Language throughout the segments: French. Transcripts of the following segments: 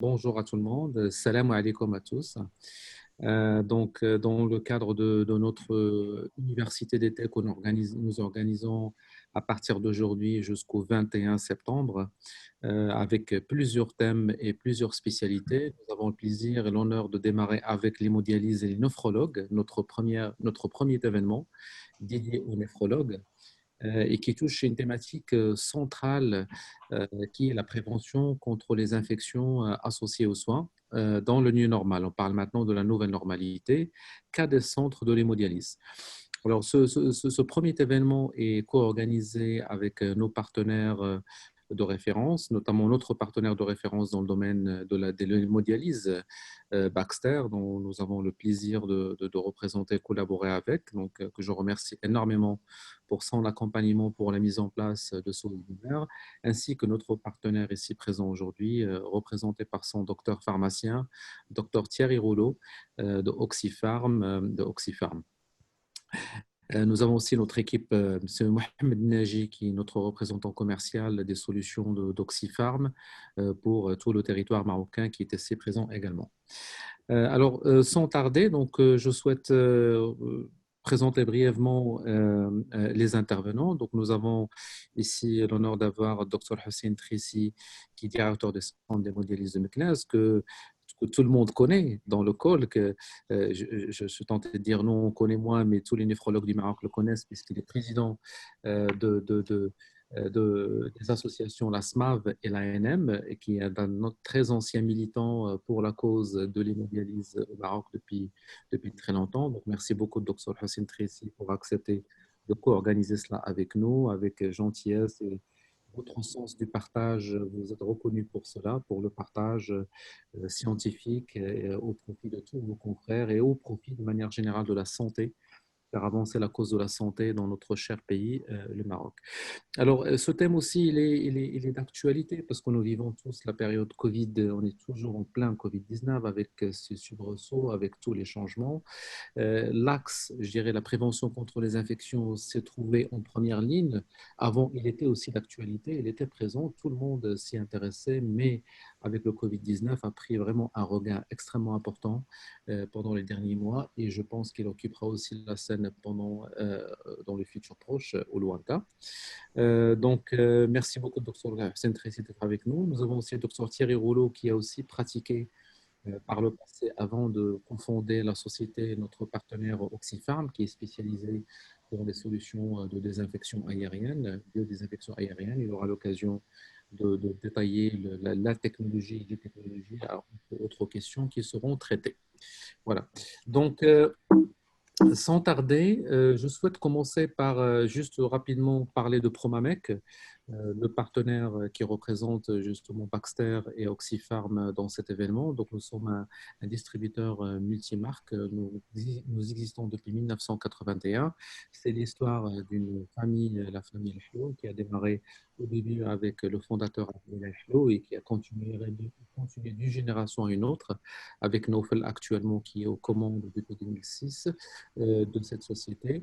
Bonjour à tout le monde, salam alaikum à tous. Dans le cadre de notre université d'été que nous organisons à partir d'aujourd'hui jusqu'au 21 septembre, avec plusieurs thèmes et plusieurs spécialités, nous avons le plaisir et l'honneur de démarrer avec l'hémodialyse et les néphrologues, notre premier événement dédié aux néphrologues et qui touche une thématique centrale qui est la prévention contre les infections associées aux soins dans le New Normal. On parle maintenant de la nouvelle normalité, cas des centres de l'hémodialyse. Alors, ce premier événement est co-organisé avec nos partenaires de référence, notamment notre partenaire de référence dans le domaine de l'hémodialyse, Baxter, dont nous avons le plaisir de représenter et collaborer avec, donc que je remercie énormément pour son accompagnement pour la mise en place de ce webinaire, ainsi que notre partenaire ici présent aujourd'hui, représenté par son docteur pharmacien, docteur Thierry Rouleau de Oxypharm. Nous avons aussi notre équipe, M. Mohamed Naji, qui est notre représentant commercial des solutions d'Oxypharm pour tout le territoire marocain, qui est ici présent également. Alors, sans tarder, je souhaite présenter brièvement les intervenants. Donc, nous avons ici l'honneur d'avoir Dr Hussein Trissi, qui est directeur des centres d'hémodialyse de Meknès, que tout le monde connaît dans le col, que je suis tenté de dire non, on connaît moins, mais tous les néphrologues du Maroc le connaissent, puisqu'il est président des associations, la SMAV et la NM, et qui est un très ancien militant pour la cause de l'hémodialyse au Maroc depuis très longtemps. Donc, merci beaucoup, Dr Hussein Trissi, pour accepter de co-organiser cela avec nous, avec gentillesse et votre sens du partage. Vous êtes reconnu pour cela, pour le partage scientifique au profit de tous vos confrères et au profit de manière générale de la santé, faire avancer la cause de la santé dans notre cher pays, le Maroc. Alors, ce thème aussi, il est d'actualité parce que nous vivons tous la période Covid, on est toujours en plein Covid-19 avec ce soubresaut, avec tous les changements. L'axe, je dirais, la prévention contre les infections s'est trouvé en première ligne. Avant, il était aussi d'actualité, il était présent, tout le monde s'y intéressait, mais avec le Covid-19 a pris vraiment un regain extrêmement important pendant les derniers mois et je pense qu'il occupera aussi la scène dans le futur proche ou lointain. Merci beaucoup, Dr Hussein Trissi, d'être avec nous. Nous avons aussi le Dr Thierry Rouleau qui a aussi pratiqué par le passé avant de confonder la société, notre partenaire Oxypharm, qui est spécialisé dans les solutions de désinfection aérienne, biodésinfection aérienne. Il aura l'occasion de détailler la technologie et les technologies à autres questions qui seront traitées. Voilà. Donc, sans tarder, je souhaite commencer par juste rapidement parler de Promamec, le partenaire qui représente justement Baxter et Oxypharm dans cet événement. Donc, nous sommes un distributeur multimarque. Nous existons depuis 1981. C'est l'histoire d'une famille, la famille El qui a démarré au début avec le fondateur Abdel El et qui a continué d'une génération à une autre, avec Nofel actuellement qui est aux commandes depuis 2006 de cette société.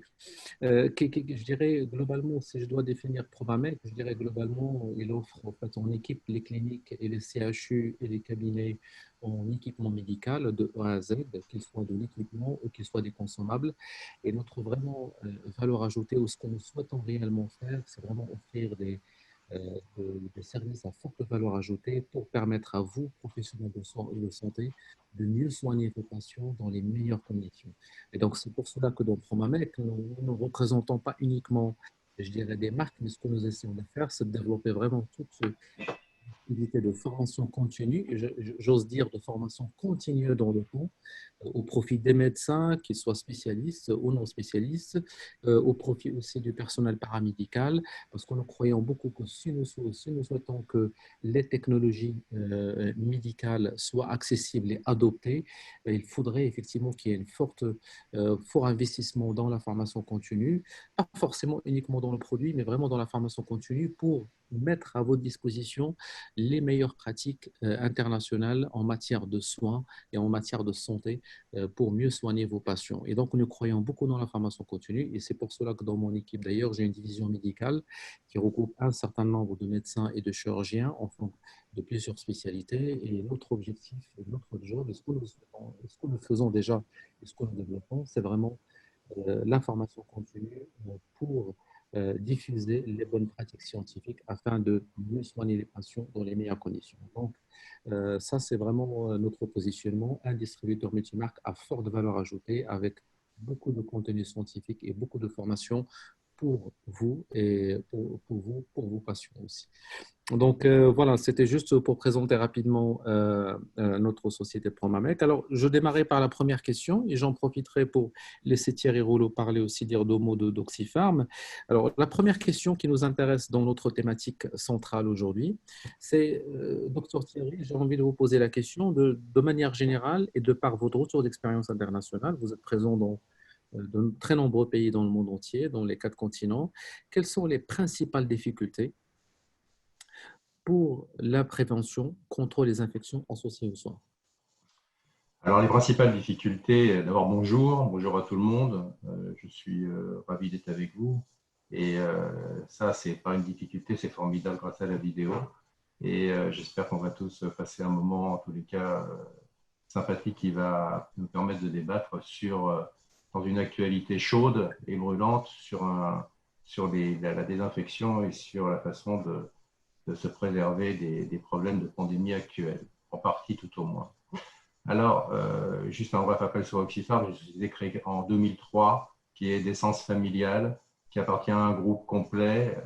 Je dirais globalement, si je dois définir Provamec, je dirais globalement, il offre en fait en équipe les cliniques et les CHU et les cabinets en équipement médical de A à Z, qu'il soit de l'équipement ou qu'il soit des consommables. Et notre vraiment valeur ajoutée ou ce que nous souhaitons réellement faire, c'est vraiment offrir des services à forte valeur ajoutée pour permettre à vous, professionnels de santé, de mieux soigner vos patients dans les meilleures conditions. Et donc, c'est pour cela que dans Promamec, nous ne représentons pas uniquement, je dirais, des marques, mais ce que nous essayons de faire, c'est de développer vraiment toute activité de formation continue, et j'ose dire de formation continue dans le temps, au profit des médecins, qu'ils soient spécialistes ou non spécialistes, au profit aussi du personnel paramédical, parce que nous croyons beaucoup que si nous souhaitons que les technologies médicales soient accessibles et adoptées, il faudrait effectivement qu'il y ait fort investissement dans la formation continue, pas forcément uniquement dans le produit, mais vraiment dans la formation continue pour mettre à votre disposition les meilleures pratiques internationales en matière de soins et en matière de santé pour mieux soigner vos patients. Et donc, nous croyons beaucoup dans la formation continue et c'est pour cela que dans mon équipe, d'ailleurs, j'ai une division médicale qui regroupe un certain nombre de médecins et de chirurgiens en fond de plusieurs spécialités. Et notre objectif, notre job, ce que nous faisons déjà et ce que nous développons, c'est vraiment la formation continue pour diffuser les bonnes pratiques scientifiques afin de mieux soigner les patients dans les meilleures conditions. Donc, ça, c'est vraiment notre positionnement, un distributeur multimarque à forte valeur ajoutée avec beaucoup de contenu scientifique et beaucoup de formation pour vous et pour vos patients aussi. Donc voilà, c'était juste pour présenter rapidement notre société Promamec. Alors, je démarrais par la première question et j'en profiterai pour laisser Thierry Rouleau parler aussi, dire deux mots d'Oxypharm. Alors, la première question qui nous intéresse dans notre thématique centrale aujourd'hui, c'est, docteur Thierry, j'ai envie de vous poser la question de manière générale et de par votre retour d'expérience internationale, vous êtes présent dans de très nombreux pays dans le monde entier, dans les 4 continents. Quelles sont les principales difficultés pour la prévention contre les infections associées aux soins? Alors, les principales difficultés, d'abord bonjour à tout le monde. Je suis ravi d'être avec vous. Et ça, c'est pas une difficulté, c'est formidable grâce à la vidéo. Et j'espère qu'on va tous passer un moment, en tous les cas, sympathique qui va nous permettre de débattre dans une actualité chaude et brûlante sur la désinfection et sur la façon de se préserver des problèmes de pandémie actuels, en partie tout au moins. Alors, juste un bref appel sur Oxypharm, je suis créé en 2003, qui est d'essence familiale, qui appartient à un groupe complet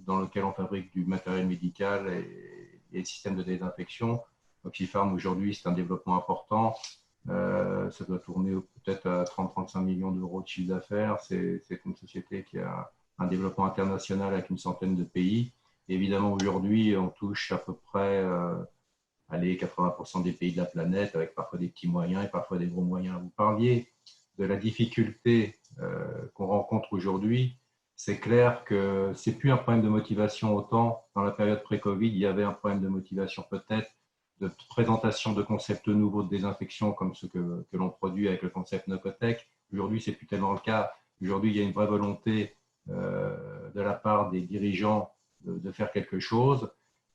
dans lequel on fabrique du matériel médical et systèmes de désinfection. Oxypharm, aujourd'hui, c'est un développement important. Ça doit tourner peut-être à 30-35 millions d'euros de chiffre d'affaires. C'est une société qui a un développement international avec une centaine de pays. Et évidemment, aujourd'hui, on touche à peu près 80% des pays de la planète, avec parfois des petits moyens et parfois des gros moyens. Vous parliez de la difficulté qu'on rencontre aujourd'hui. C'est clair que ce n'est plus un problème de motivation autant. Dans la période pré-Covid, il y avait un problème de motivation peut-être, de présentation de concepts nouveaux de désinfection comme ceux que l'on produit avec le concept Nocotech. Aujourd'hui, ce n'est plus tellement le cas. Aujourd'hui, il y a une vraie volonté de la part des dirigeants de faire quelque chose.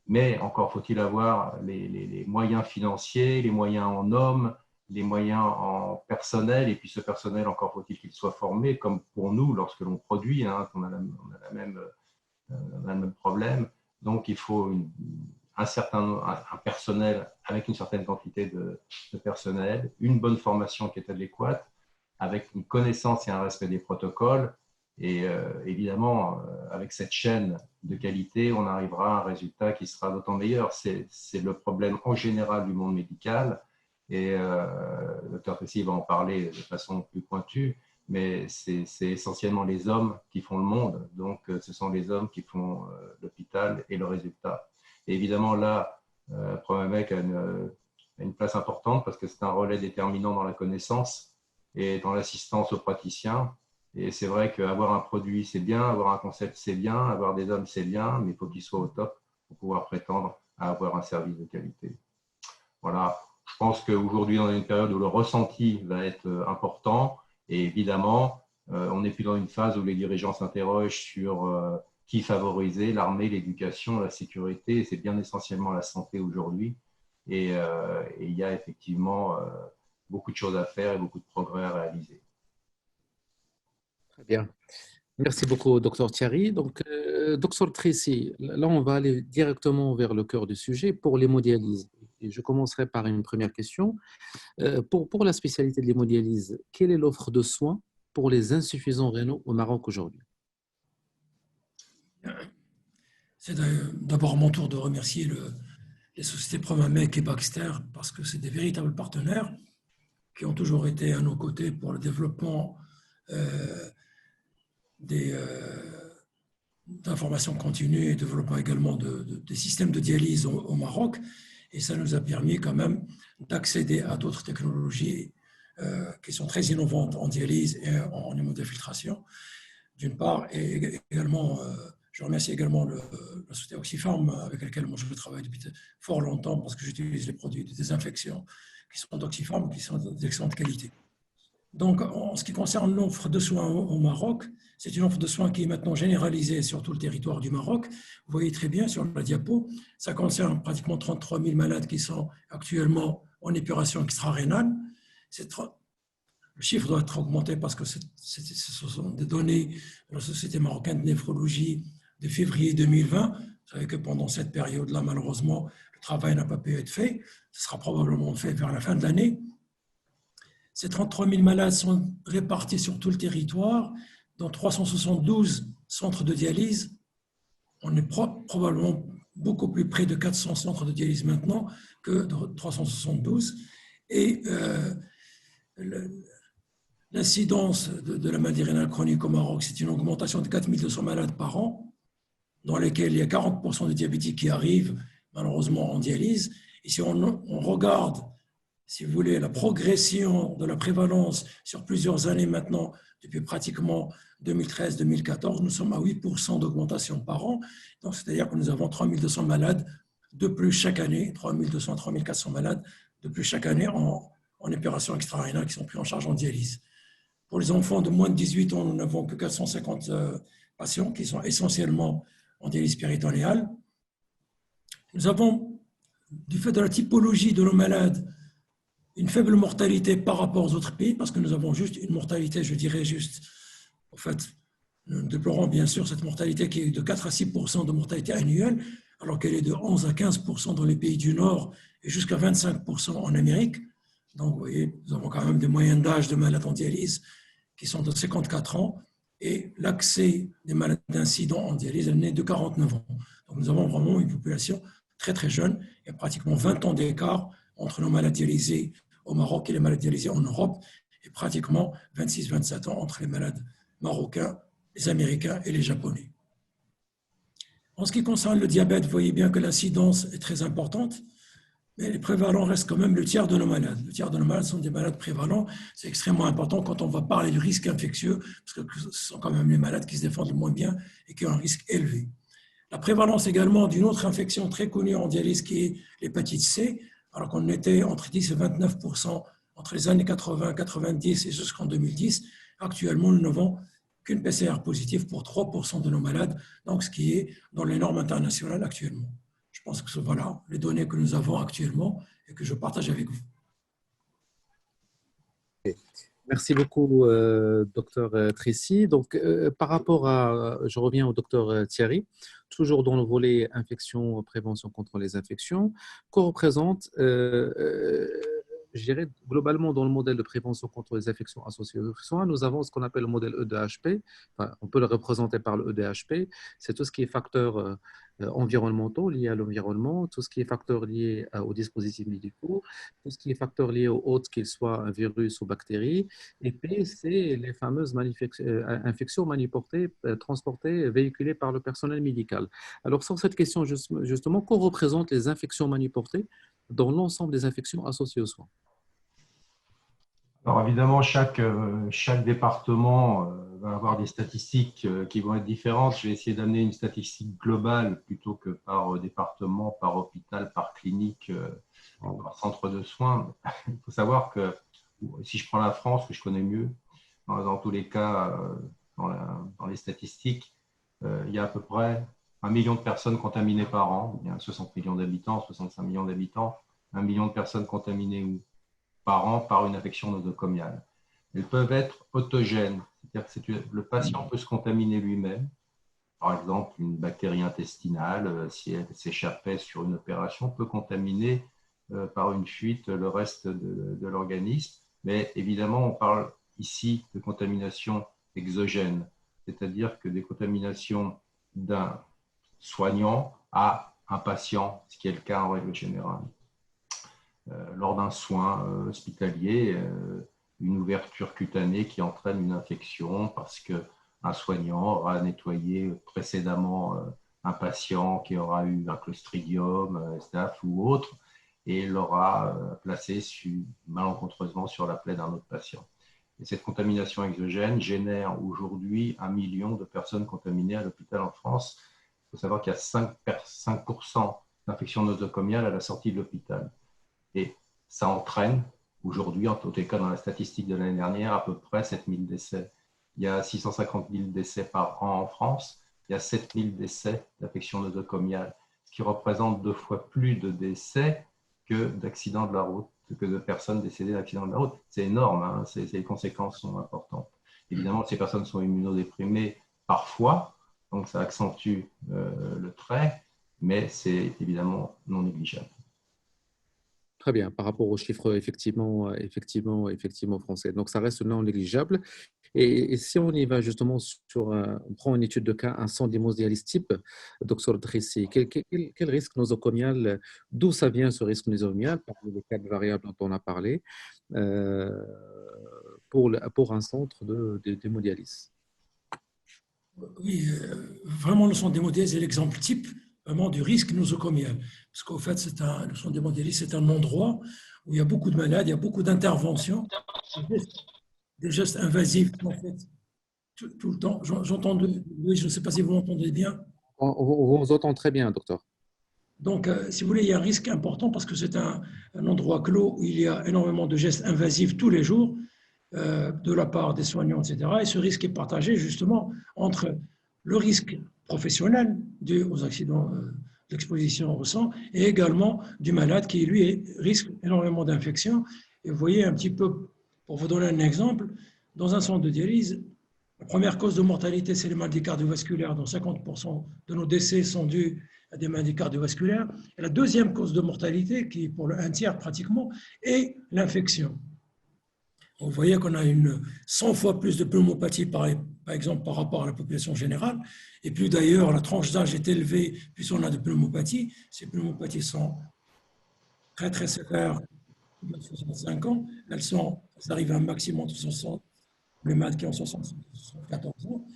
Mais encore faut-il avoir les moyens financiers, les moyens en hommes, les moyens en personnel, et puis ce personnel, encore faut-il qu'il soit formé, comme pour nous, lorsque l'on produit, hein, on a le même problème. Donc, il faut un personnel avec une certaine quantité de personnel, une bonne formation qui est adéquate, avec une connaissance et un respect des protocoles. Et évidemment, avec cette chaîne de qualité, on arrivera à un résultat qui sera d'autant meilleur. C'est le problème en général du monde médical. Et le docteur Tessy va en parler de façon plus pointue, mais c'est essentiellement les hommes qui font le monde. Donc, ce sont les hommes qui font l'hôpital et le résultat. Et évidemment, là, Promamec a une place importante parce que c'est un relais déterminant dans la connaissance et dans l'assistance aux praticiens. Et c'est vrai qu'avoir un produit, c'est bien, avoir un concept, c'est bien, avoir des hommes, c'est bien, mais il faut qu'ils soient au top pour pouvoir prétendre à avoir un service de qualité. Voilà, je pense qu'aujourd'hui, on est dans une période où le ressenti va être important. Et évidemment, on n'est plus dans une phase où les dirigeants s'interrogent sur qui favoriser, l'armée, l'éducation, la sécurité. C'est bien essentiellement la santé aujourd'hui. Et il y a effectivement beaucoup de choses à faire et beaucoup de progrès à réaliser. Très bien. Merci beaucoup, docteur Thierry. Donc, docteur Tracy, là, on va aller directement vers le cœur du sujet pour l'hémodialyse. Et je commencerai par une première question. Pour la spécialité de l'hémodialyse, quelle est l'offre de soins pour les insuffisants rénaux au Maroc aujourd'hui? C'est d'abord mon tour de remercier les sociétés Promamec et Baxter parce que c'est des véritables partenaires qui ont toujours été à nos côtés pour le développement d'informations continues et développement également des systèmes de dialyse au Maroc. Et ça nous a permis quand même d'accéder à d'autres technologies qui sont très innovantes en dialyse et en hémodinfiltration, d'une part, et également Je remercie également la société Oxypharm avec laquelle moi, je travaille depuis fort longtemps parce que j'utilise les produits de désinfection qui sont d'Oxypharm, qui sont d'excellente qualité. Donc, en ce qui concerne l'offre de soins au Maroc, c'est une offre de soins qui est maintenant généralisée sur tout le territoire du Maroc. Vous voyez très bien sur la diapo, ça concerne pratiquement 33 000 malades qui sont actuellement en épuration extra-rénale. Le chiffre doit être augmenté parce que ce sont des données de la Société marocaine de néphrologie de février 2020. Vous savez que pendant cette période-là, malheureusement, le travail n'a pas pu être fait. Ce sera probablement fait vers la fin de l'année. Ces 33 000 malades sont répartis sur tout le territoire, dans 372 centres de dialyse. On est probablement beaucoup plus près de 400 centres de dialyse maintenant que de 372. Et l'incidence de la maladie rénale chronique au Maroc, c'est une augmentation de 4 200 malades par an, dans lesquels il y a 40% de diabétiques qui arrivent malheureusement en dialyse. Et si on regarde, si vous voulez, la progression de la prévalence sur plusieurs années maintenant, depuis pratiquement 2013-2014, nous sommes à 8% d'augmentation par an. Donc, c'est-à-dire que nous avons 3 200 malades de plus chaque année, 3 200, 3 400 malades de plus chaque année en épuration extra-rénale qui sont pris en charge en dialyse. Pour les enfants de moins de 18 ans, nous n'avons que 450 patients qui sont essentiellement en dialyse péritonéale. Nous avons, du fait de la typologie de nos malades, une faible mortalité par rapport aux autres pays, parce que nous avons juste une mortalité, je dirais juste, en fait, nous déplorons bien sûr cette mortalité qui est de 4 à 6% de mortalité annuelle, alors qu'elle est de 11 à 15% dans les pays du Nord et jusqu'à 25% en Amérique. Donc, vous voyez, nous avons quand même des moyennes d'âge de malades en dialyse qui sont de 54 ans et l'accès des malades d'incident en dialyse est de 49 ans. Donc, nous avons vraiment une population très, très jeune. Il y a pratiquement 20 ans d'écart entre nos malades dialysés au Maroc et les malades dialysés en Europe et pratiquement 26-27 ans entre les malades marocains, les Américains et les Japonais. En ce qui concerne le diabète, vous voyez bien que l'incidence est très importante, mais les prévalents restent quand même le tiers de nos malades. Le tiers de nos malades sont des malades prévalents. C'est extrêmement important quand on va parler du risque infectieux, parce que ce sont quand même les malades qui se défendent le moins bien et qui ont un risque élevé. La prévalence également d'une autre infection très connue en dialyse qui est l'hépatite C, alors qu'on était entre 10 et 29% entre les années 80, 90 et jusqu'en 2010. Actuellement, nous n'avons qu'une PCR positive pour 3% de nos malades, donc ce qui est dans les normes internationales actuellement. Je pense que voilà les données que nous avons actuellement et que je partage avec vous. Merci beaucoup, docteur Tracy. Donc, par rapport à, je reviens au docteur Thierry, toujours dans le volet infection, prévention contre les infections, qu'on représente, je dirais, globalement dans le modèle de prévention contre les infections associées aux soins, nous avons ce qu'on appelle le modèle EDHP. Enfin, on peut le représenter par le EDHP. C'est tout ce qui est facteurs environnementaux liés à l'environnement, tout ce qui est facteurs liés aux dispositifs médicaux, tout ce qui est facteurs liés aux hôtes, qu'ils soient un virus ou bactéries. Et P, c'est les fameuses infections transportées, véhiculées par le personnel médical. Alors, sur cette question, justement, qu'on représente les infections maniportées dans l'ensemble des infections associées aux soins? Alors évidemment, chaque département va avoir des statistiques qui vont être différentes. Je vais essayer d'amener une statistique globale plutôt que par département, par hôpital, par clinique, par centre de soins. Il faut savoir que si je prends la France, que je connais mieux, dans tous les cas, dans les statistiques, il y a à peu près 1 million de personnes contaminées par an. Il y a 60 millions d'habitants, 65 millions d'habitants, 1 million de personnes contaminées par an par une infection nosocomiale. Elles peuvent être autogènes, c'est-à-dire que le patient peut se contaminer lui-même. Par exemple, une bactérie intestinale, si elle s'échappait sur une opération, peut contaminer par une fuite le reste de l'organisme. Mais évidemment, on parle ici de contamination exogène, c'est-à-dire que des contaminations d'un soignant à un patient, ce qui est le cas en règle générale. Lors d'un soin hospitalier, une ouverture cutanée qui entraîne une infection parce qu'un soignant aura nettoyé précédemment un patient qui aura eu un clostridium, staph ou autre, et l'aura placé malencontreusement sur la plaie d'un autre patient. Et cette contamination exogène génère aujourd'hui 1 million de personnes contaminées à l'hôpital en France. Il faut savoir qu'il y a 5% d'infections nosocomiales à la sortie de l'hôpital. Et ça entraîne aujourd'hui, en tout cas dans la statistique de l'année dernière, à peu près 7 000 décès. Il y a 650 000 décès par an en France. Il y a 7 000 décès d'infections nosocomiales, ce qui représente 2 fois plus de décès que d'accidents de la route, que de personnes décédées d'accidents de la route. C'est énorme, hein, les conséquences sont importantes. Évidemment, ces personnes sont immunodéprimées parfois, donc ça accentue le trait, mais c'est évidemment non négligeable. Très bien, par rapport aux chiffres effectivement français. Donc, ça reste non négligeable. Et si on y va justement sur, on prend une étude de cas, un sang d'hémodialyse type, docteur Drissi, quel risque nosocomial, d'où ça vient ce risque nosocomial, parmi les 4 variables dont on a parlé, pour un centre d'hémodialyse? Oui, vraiment, le sang d'hémodialyse est l'exemple type vraiment du risque nosocomial. Parce qu'au fait, le sang d'hémodialyse, c'est un endroit où il y a beaucoup de malades, il y a beaucoup d'interventions, des gestes invasifs, en fait, tout le temps. J'entends, oui, je ne sais pas si vous m'entendez bien. On vous entend très bien, docteur. Donc, si vous voulez, il y a un risque important parce que c'est un endroit clos où il y a énormément de gestes invasifs tous les jours de la part des soignants, etc. Et ce risque est partagé justement entre le risque professionnel dû aux accidents d'exposition au sang et également du malade qui, lui, risque énormément d'infections. Et vous voyez un petit peu, pour vous donner un exemple, dans un centre de dialyse, la première cause de mortalité, c'est les maladies cardiovasculaires, dont 50% de nos décès sont dus à des maladies cardiovasculaires. Et la deuxième cause de mortalité, qui est pour un tiers pratiquement, est l'infection. Vous voyez qu'on a 100 fois plus de pneumopathie, par exemple, par rapport à la population générale. Et plus d'ailleurs, la tranche d'âge est élevée, puisqu'on a de pneumopathie. Ces pneumopathies sont très, très sévères, de 65 ans. Elles arrivent à un maximum de 60, les malades qui ont 74 ans.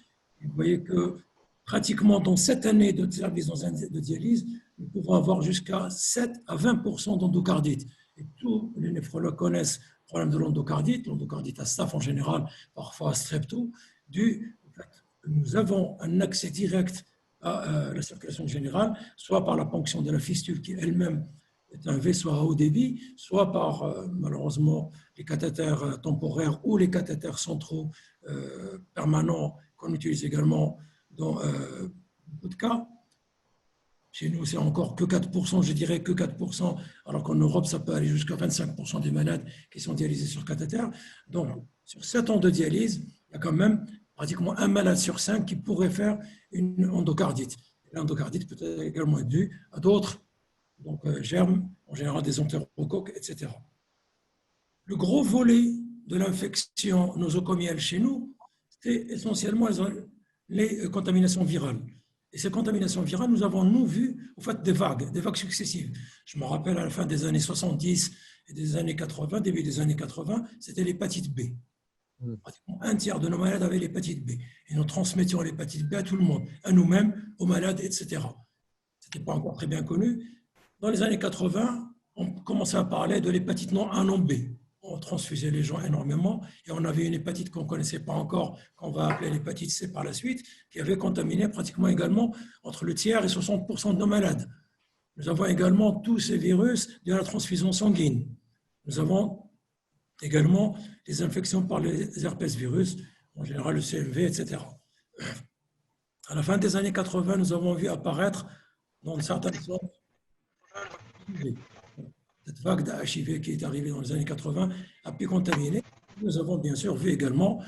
Et vous voyez que pratiquement dans 7 années de service de dialyse, nous pouvons avoir jusqu'à 7 à 20% d'endocardite. Et tous les néphrologues connaissent le problème de l'endocardite à staph en général, parfois à strepto, dû au fait que nous avons un accès direct à la circulation générale, soit par la ponction de la fistule qui elle-même est un vaisseau à haut débit, soit par malheureusement les cathéters temporaires ou les cathéters centraux permanents qu'on utilise également dans beaucoup de cas. Chez nous, c'est encore que 4%, je dirais que 4%, alors qu'en Europe, ça peut aller jusqu'à 25% des malades qui sont dialysés sur cathéter. Donc, sur 7 ans de dialyse, il y a quand même pratiquement un malade sur 5 qui pourrait faire une endocardite. L'endocardite peut également être due à d'autres germes, en général des entérocoques, etc. Le gros volet de l'infection nosocomiale chez nous, c'est essentiellement les contaminations virales. Et ces contaminations virales, nous avons vu au fait des vagues successives. Je me rappelle à la fin des années 70 et des années 80, début des années 80, c'était l'hépatite B. Pratiquement un tiers de nos malades avaient l'hépatite B. Et nous transmettions l'hépatite B à tout le monde, à nous-mêmes, aux malades, etc. Ce n'était pas encore très bien connu. Dans les années 80, on commençait à parler de l'hépatite non A, non B. On transfusait les gens énormément et on avait une hépatite qu'on ne connaissait pas encore, qu'on va appeler l'hépatite C par la suite, qui avait contaminé pratiquement également entre le tiers et 60% de nos malades. Nous avons également tous ces virus de la transfusion sanguine. Nous avons également les infections par les herpès virus, en général le CMV, etc. À la fin des années 80, nous avons vu apparaître dans certaines zones cette vague d'HIV qui est arrivée dans les années 80 a pu contaminer. Nous avons bien sûr vu également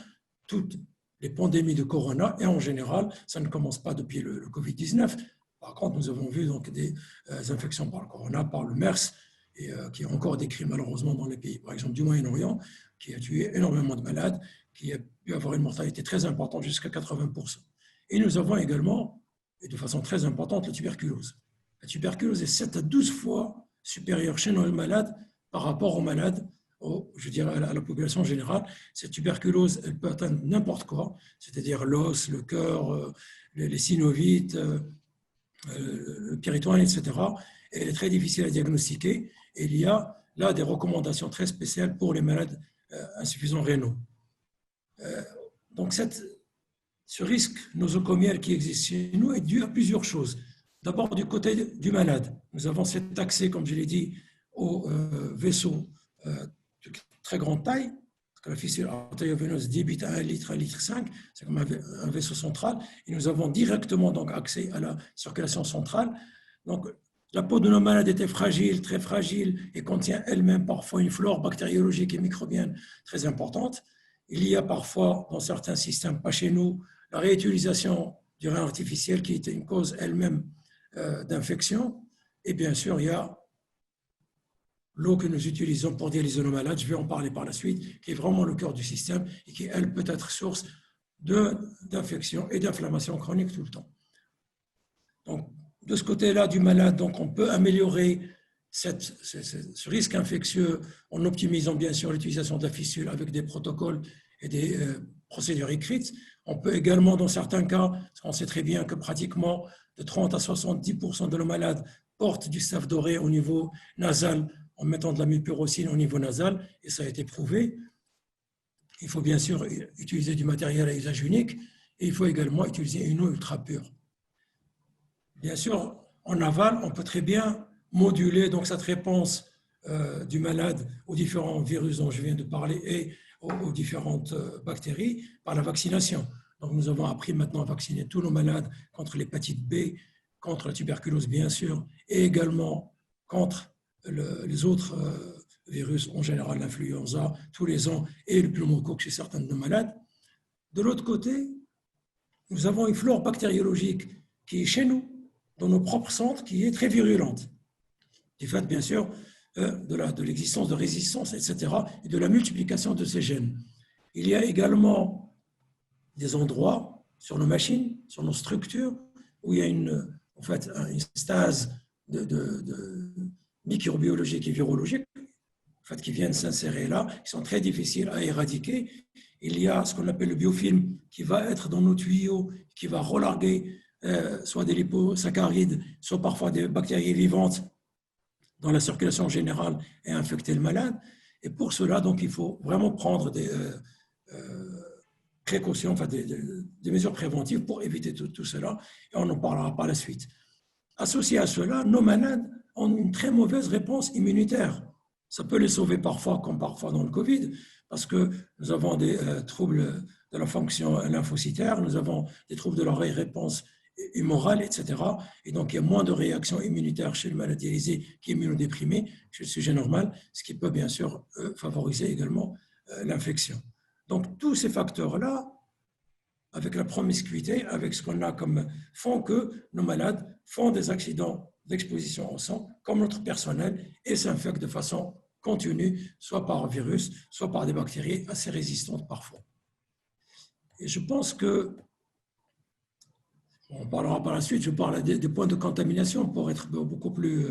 toutes les pandémies de corona et en général, ça ne commence pas depuis le Covid-19. Par contre, nous avons vu donc des infections par le corona, par le MERS, et qui est encore décrit malheureusement dans les pays, par exemple du Moyen-Orient, qui a tué énormément de malades, qui a pu avoir une mortalité très importante jusqu'à 80%. Et nous avons également, et de façon très importante, la tuberculose. La tuberculose est 7 à 12 fois supérieure chez nos malades par rapport aux malades, je dirais à la population générale. Cette tuberculose, elle peut atteindre n'importe quoi, c'est-à-dire l'os, le cœur, les synovites, le péritoine, etc. Et elle est très difficile à diagnostiquer. Et il y a là des recommandations très spéciales pour les malades insuffisants rénaux. Donc, ce risque nosocomial qui existe chez nous est dû à plusieurs choses. D'abord, du côté du malade, nous avons cet accès, comme je l'ai dit, aux vaisseaux de très grande taille, parce que la fissure artério-veineuse débute à 1 litre, 1,5 litre, c'est comme un vaisseau central, et nous avons directement donc accès à la circulation centrale. Donc, la peau de nos malades était fragile, très fragile, et contient elle-même parfois une flore bactériologique et microbienne très importante. Il y a parfois, dans certains systèmes, pas chez nous, la réutilisation du rein artificiel qui était une cause elle-même d'infection. Et bien sûr, il y a l'eau que nous utilisons pour dialyser nos malades, je vais en parler par la suite, qui est vraiment le cœur du système et qui, elle, peut être source d'infection et d'inflammation chronique tout le temps. Donc, de ce côté-là du malade, donc, on peut améliorer ce risque infectieux en optimisant bien sûr l'utilisation de la fistule avec des protocoles et des procédures écrites. On peut également, dans certains cas, parce qu'on sait très bien que pratiquement de 30 à 70% de nos malades portent du staph doré au niveau nasal en mettant de la mupirocine au niveau nasal, et ça a été prouvé. Il faut bien sûr utiliser du matériel à usage unique et il faut également utiliser une eau ultra pure. Bien sûr, en aval, on peut très bien moduler donc cette réponse du malade aux différents virus dont je viens de parler et aux différentes bactéries par la vaccination. Donc, nous avons appris maintenant à vacciner tous nos malades contre l'hépatite B, contre la tuberculose bien sûr, et également contre les autres virus, en général l'influenza, tous les ans, et le pneumocoque chez certains de nos malades. De l'autre côté, nous avons une flore bactériologique qui est chez nous, dans nos propres centres, qui est très virulente. Du fait, bien sûr, de l'existence de résistance, etc., et de la multiplication de ces gènes. Il y a également des endroits sur nos machines, sur nos structures, où il y a une stase de microbiologique et virologique, qui viennent s'insérer là, qui sont très difficiles à éradiquer. Il y a ce qu'on appelle le biofilm qui va être dans nos tuyaux, qui va relarguer soit des liposaccharides, soit parfois des bactéries vivantes dans la circulation générale et infecter le malade. Et pour cela, donc, il faut vraiment prendre des précautions, des mesures préventives pour éviter tout cela. Et on en parlera par la suite. Associé à cela, nos malades ont une très mauvaise réponse immunitaire. Ça peut les sauver parfois, comme parfois dans le Covid, parce que nous avons des troubles de la fonction lymphocytaire, nous avons des troubles de la réponse humorale, etc. Et donc, il y a moins de réactions immunitaires chez le malade dialysé qui est immunodéprimé, chez le sujet normal, ce qui peut bien sûr favoriser également l'infection. Donc, tous ces facteurs-là, avec la promiscuité, avec ce qu'on a comme font que nos malades font des accidents d'exposition au sang, comme notre personnel, et s'infectent de façon continue, soit par un virus, soit par des bactéries assez résistantes parfois. Et je pense que, on parlera par la suite, je parle des points de contamination pour être beaucoup plus...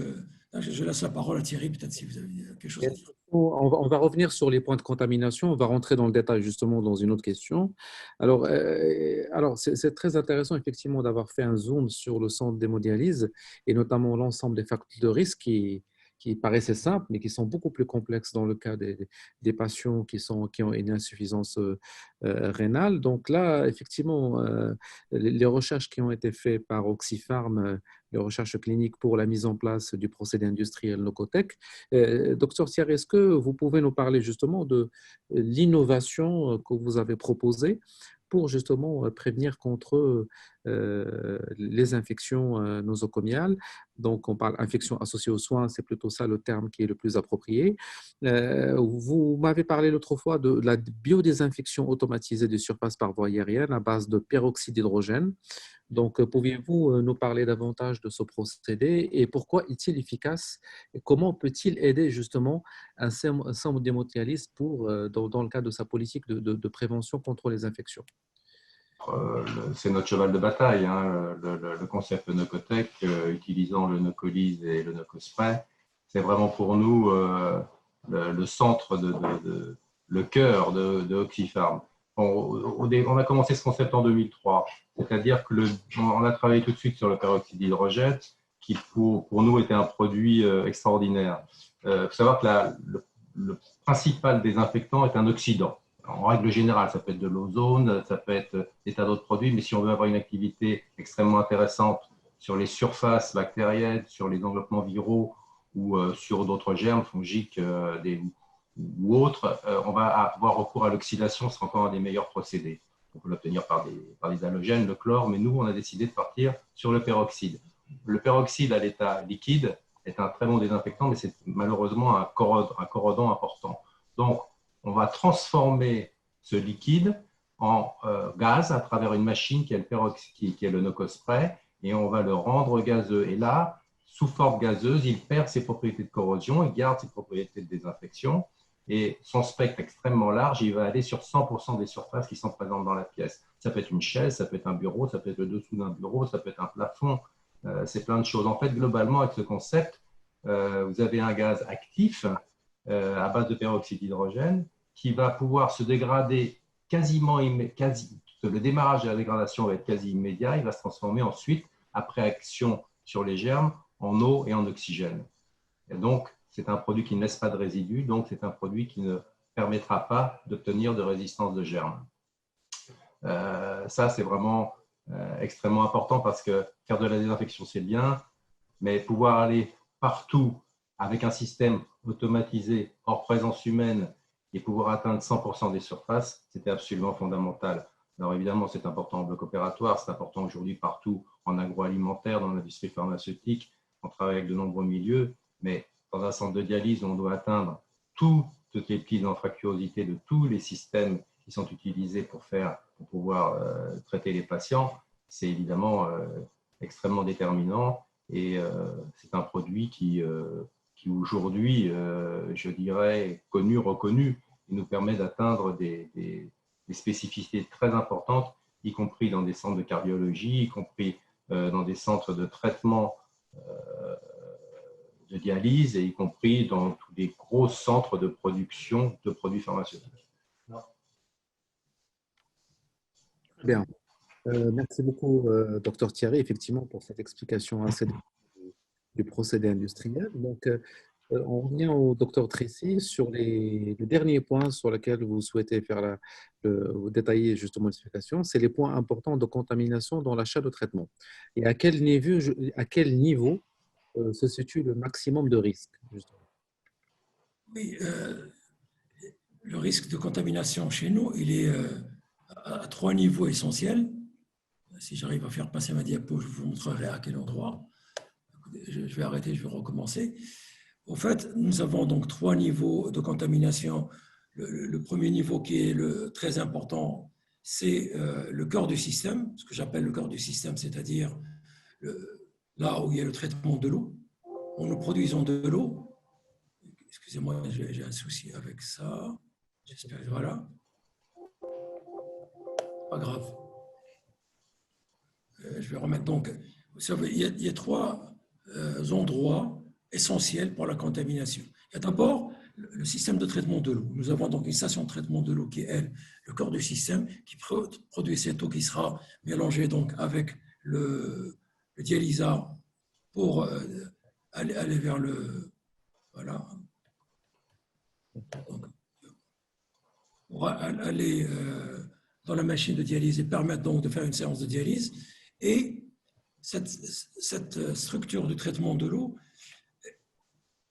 je laisse la parole à Thierry, peut-être si vous avez quelque chose à dire. On va revenir sur les points de contamination, on va rentrer dans le détail justement dans une autre question. Alors c'est très intéressant effectivement d'avoir fait un zoom sur le centre d'hémodialyse et notamment l'ensemble des facteurs de risque qui paraissaient simples, mais qui sont beaucoup plus complexes dans le cas des patients qui ont une insuffisance rénale. Donc là, effectivement, les recherches qui ont été faites par Oxypharm, les recherches cliniques pour la mise en place du procédé industriel Nocotec. Docteur Thierry, est-ce que vous pouvez nous parler justement de l'innovation que vous avez proposée pour justement prévenir contre les infections nosocomiales? Donc, on parle infection associée aux soins, c'est plutôt ça le terme qui est le plus approprié. Vous m'avez parlé l'autre fois de la biodésinfection automatisée des surfaces par voie aérienne à base de peroxyde d'hydrogène. Donc, pouviez-vous nous parler davantage de ce procédé et pourquoi est-il efficace et comment peut-il aider justement un centre d'hémodialyse dans le cadre de sa politique de prévention contre les infections? C'est notre cheval de bataille, hein, le concept Nocotec, utilisant le Nocolise et le Nocospray. C'est vraiment pour nous le centre, le cœur de Oxypharm. On a commencé ce concept en 2003, c'est-à-dire qu'on a travaillé tout de suite sur le peroxyde d'hydrogène, qui pour nous était un produit extraordinaire. Il faut savoir que le principal désinfectant est un oxydant. en règle générale, ça peut être de l'ozone, ça peut être des tas d'autres produits, mais si on veut avoir une activité extrêmement intéressante sur les surfaces bactériennes, sur les enveloppements viraux ou sur d'autres germes fongiques ou autres, on va avoir recours à l'oxydation, c'est encore un des meilleurs procédés. On peut l'obtenir par des halogènes, le chlore, mais nous, on a décidé de partir sur le peroxyde. Le peroxyde à l'état liquide est un très bon désinfectant, mais c'est malheureusement un corrodant important. Donc, on va transformer ce liquide en gaz à travers une machine qui est le Nocospray, et on va le rendre gazeux. Et là, sous forme gazeuse, il perd ses propriétés de corrosion, il garde ses propriétés de désinfection, et son spectre extrêmement large, il va aller sur 100% des surfaces qui sont présentes dans la pièce. Ça peut être une chaise, ça peut être un bureau, ça peut être le dessous d'un bureau, ça peut être un plafond, c'est plein de choses. En fait, globalement, avec ce concept, vous avez un gaz actif à base de peroxyde d'hydrogène qui va pouvoir se dégrader le démarrage de la dégradation va être quasi immédiat, il va se transformer ensuite, après action sur les germes, en eau et en oxygène. Et donc, c'est un produit qui ne laisse pas de résidus, donc c'est un produit qui ne permettra pas d'obtenir de résistance de germes. Ça, c'est vraiment extrêmement important parce que faire de la désinfection, c'est bien, mais pouvoir aller partout avec un système automatisé hors présence humaine et pouvoir atteindre 100% des surfaces, c'était absolument fondamental. Alors évidemment, c'est important en bloc opératoire, c'est important aujourd'hui partout en agroalimentaire, dans l'industrie pharmaceutique, on travaille avec de nombreux milieux, mais dans un centre de dialyse, on doit atteindre toutes les petites anfractuosités de tous les systèmes qui sont utilisés pour pouvoir traiter les patients. C'est évidemment extrêmement déterminant et c'est un produit qui aujourd'hui, je dirais, est connu, reconnu, et nous permet d'atteindre des spécificités très importantes, y compris dans des centres de cardiologie, y compris dans des centres de traitement de dialyse, et y compris dans tous les gros centres de production de produits pharmaceutiques. Bien. Merci beaucoup, Dr Thierry, effectivement, pour cette explication assez du procédé industriel. Donc, on revient au docteur Tracy sur le dernier point sur lequel vous souhaitez vous détailler justement l'explication, c'est les points importants de contamination dans l'achat de traitement. Et à quel niveau se situe le maximum de risque, justement? Oui, le risque de contamination chez nous, il est à 3 niveaux essentiels. Si j'arrive à faire passer ma diapo, je vous montrerai à quel endroit. Je vais arrêter, je vais recommencer. En fait, nous avons donc 3 niveaux de contamination. Le premier niveau qui est très important, c'est le cœur du système, ce que j'appelle le cœur du système, c'est-à-dire là où il y a le traitement de l'eau. Nous produisons de l'eau. Excusez-moi, j'ai un souci avec ça. J'espère que voilà. Pas grave. Je vais remettre donc. Vous savez, il y a 3 endroits essentiels pour la contamination. Il y a d'abord le système de traitement de l'eau. Nous avons donc une station de traitement de l'eau qui est, elle, le corps du système, qui produit cette eau qui sera mélangée donc avec le dialysat pour aller vers le. Voilà. Donc, pour aller dans la machine de dialyse et permettre donc de faire une séance de dialyse. Et cette structure de traitement de l'eau,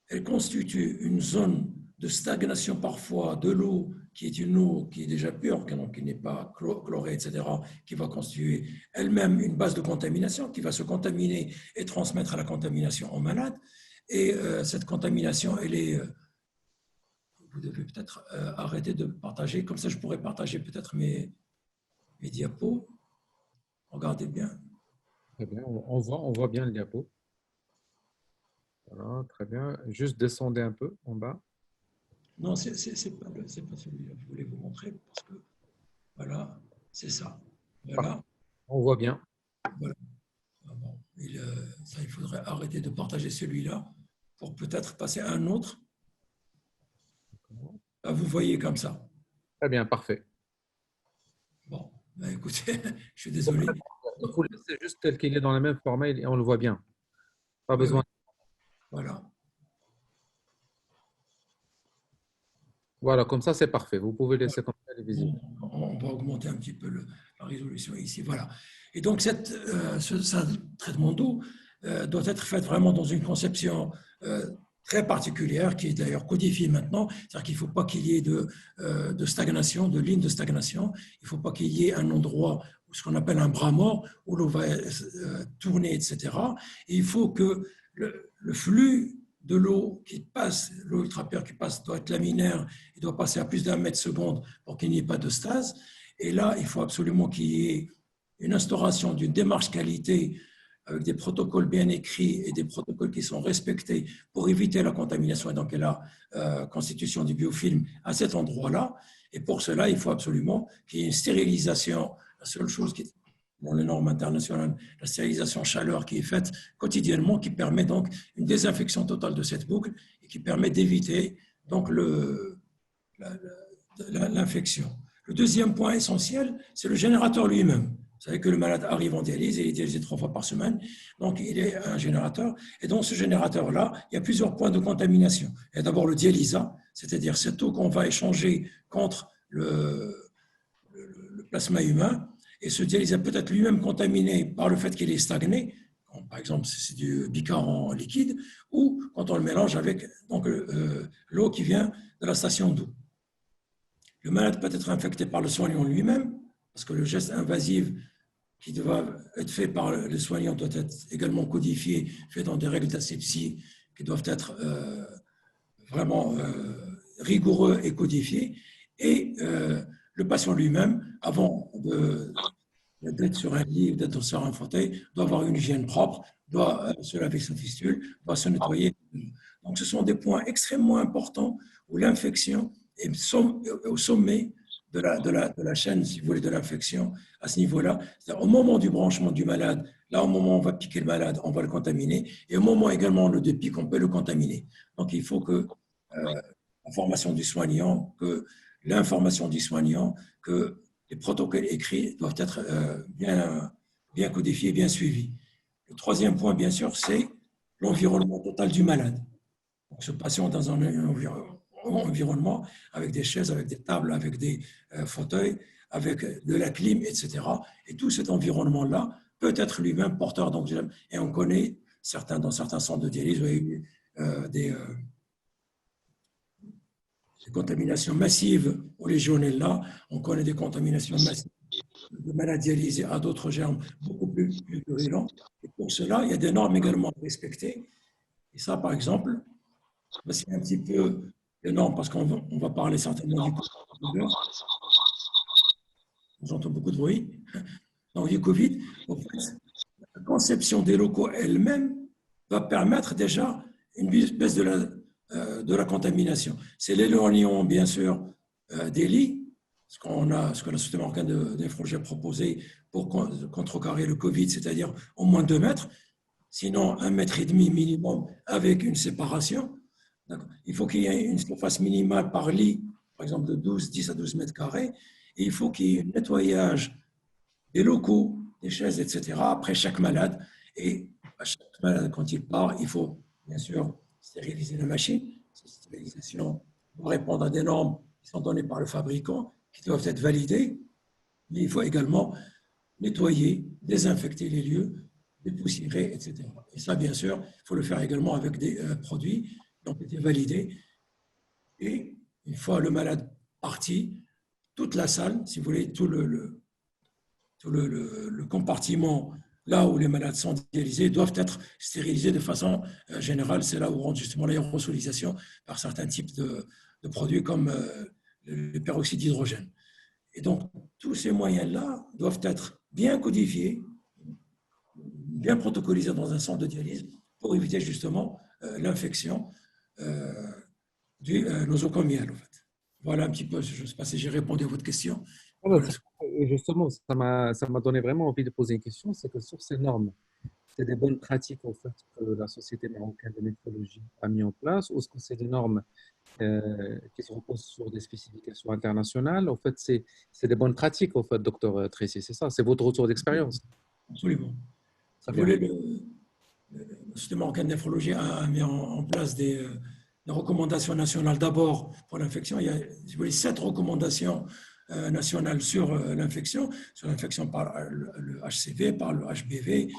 elle constitue une zone de stagnation parfois de l'eau, qui est une eau qui est déjà pure, qui n'est pas chlorée, etc., qui va constituer elle-même une base de contamination, qui va se contaminer et transmettre la contamination aux malades. Et cette contamination, elle est... vous devez peut-être arrêter de partager, comme ça je pourrais partager peut-être mes diapos. Regardez bien. Très bien, on voit bien le diapo. Voilà, très bien. Juste descendez un peu en bas. Non, c'est pas celui-là que je voulais vous montrer, parce que, voilà, c'est ça. Voilà. On voit bien. Voilà. Bon, ça, il faudrait arrêter de partager celui-là pour peut-être passer à un autre. Là, vous voyez comme ça. Très bien, parfait. Bon, ben, écoutez, je suis désolé. Il faut le laisser juste tel qu'il est dans le même format et on le voit bien. Pas besoin. Oui. Voilà. Voilà, comme ça, c'est parfait. Vous pouvez laisser comme ça, elle est visible. On va augmenter un petit peu la résolution ici. Voilà. Et donc, ce traitement d'eau doit être fait vraiment dans une conception très particulière, qui est d'ailleurs codifiée maintenant. C'est-à-dire qu'il ne faut pas qu'il y ait de stagnation, de ligne de stagnation. Il ne faut pas qu'il y ait un endroit où ce qu'on appelle un bras mort, où l'eau va tourner, etc. Et il faut que le flux de l'eau qui passe, l'eau ultrapure qui passe, doit être laminaire, il doit passer à plus d'un mètre seconde pour qu'il n'y ait pas de stase. Et là, il faut absolument qu'il y ait une instauration d'une démarche qualité avec des protocoles bien écrits et des protocoles qui sont respectés pour éviter la contamination et donc la constitution du biofilm à cet endroit-là. Et pour cela, il faut absolument qu'il y ait une stérilisation. La seule chose qui est dans les normes internationales, la stérilisation chaleur qui est faite quotidiennement, qui permet donc une désinfection totale de cette boucle et qui permet d'éviter donc l'infection. Le deuxième point essentiel, c'est le générateur lui-même. Vous savez que le malade arrive en dialyse et il est dialysé 3 fois par semaine, donc il est un générateur. Et dans ce générateur-là, il y a plusieurs points de contamination. Il y a d'abord le dialysat, c'est-à-dire cette eau qu'on va échanger contre le plasma humain. Et ce dialysat peut être lui-même contaminé par le fait qu'il est stagné, par exemple c'est du bicarbonate en liquide, ou quand on le mélange avec l'eau qui vient de la station d'eau. Le malade peut être infecté par le soignant lui-même, parce que le geste invasif qui doit être fait par le soignant doit être également codifié, fait dans des règles d'asepsie qui doivent être vraiment rigoureux et codifiés. Et le patient lui-même, avant d'être sur un lit ou d'être sur un fauteuil, doit avoir une hygiène propre, doit se laver sa fistule, doit se nettoyer. Donc, ce sont des points extrêmement importants où l'infection est au sommet de la chaîne, si vous voulez, de l'infection à ce niveau-là. Au moment du branchement du malade, là, au moment où on va piquer le malade, on va le contaminer. Et au moment également de pique, on peut le contaminer. Donc, il faut que la formation du soignant, que l'information du soignant, que les protocoles écrits doivent être bien codifiés, bien suivis. Le troisième point, bien sûr, c'est l'environnement total du malade. Donc, ce patient dans un environnement avec des chaises, avec des tables, avec des fauteuils, avec de la clim, etc. Et tout cet environnement-là peut être lui-même porteur d'antigènes. Et on connaît dans certains centres de dialyse, des contaminations massives aux légionella, on connaît des contaminations massives de maladies dialysées à d'autres germes beaucoup plus virulents. Et pour cela, il y a des normes également à respecter. Et ça, par exemple, c'est un petit peu les normes, parce qu'on va parler certainement du Covid. J'entends beaucoup de bruit. Donc, du Covid, en fait, la conception des locaux elle-même va permettre déjà une baisse de la contamination. C'est l'éloignement, bien sûr, des lits, ce que la Société marocaine de néphrologie a proposé pour contrecarrer le Covid, c'est-à-dire au moins 2 mètres, sinon 1,5 mètre minimum avec une séparation. Il faut qu'il y ait une surface minimale par lit, par exemple de 10 à 12 mètres carrés, et il faut qu'il y ait un nettoyage des locaux, des chaises, etc., après chaque malade. Et à chaque malade, quand il part, il faut bien sûr stériliser la machine. Cette stérilisation doit répondre à des normes qui sont données par le fabricant, qui doivent être validées, mais il faut également nettoyer, désinfecter les lieux, dépoussiérer, etc. Et ça, bien sûr, il faut le faire également avec des produits qui ont été validés. Et une fois le malade parti, toute la salle, si vous voulez, tout le compartiment là où les malades sont dialysés doivent être stérilisés de façon générale. C'est là où rentre justement l'aérosolisation par certains types de produits comme le peroxyde d'hydrogène. Et donc, tous ces moyens-là doivent être bien codifiés, bien protocolisés dans un centre de dialyse pour éviter justement l'infection du nosocomial. En fait. Voilà un petit peu, je ne sais pas si j'ai répondu à votre question. Voilà, justement, ça m'a donné vraiment envie de poser une question, c'est que sur ces normes, c'est des bonnes pratiques en fait, que la Société marocaine de néphrologie a mis en place, ou est-ce que c'est des normes qui se reposent sur des spécifications internationales? En fait, c'est des bonnes pratiques, en fait, docteur Tracy, c'est ça, c'est votre retour d'expérience. Absolument. Vous voulez, le Société marocaine de néphrologie a mis en place des des recommandations nationales d'abord pour l'infection. Il y a, si vous voulez, 7 recommandations nationales sur l'infection par le HCV, par le HBV,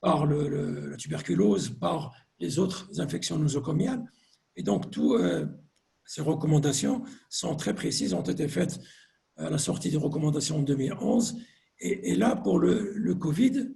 par la tuberculose, par les autres infections nosocomiales. Et donc, toutes ces recommandations sont très précises, ont été faites à la sortie des recommandations en 2011. Et là, pour le Covid,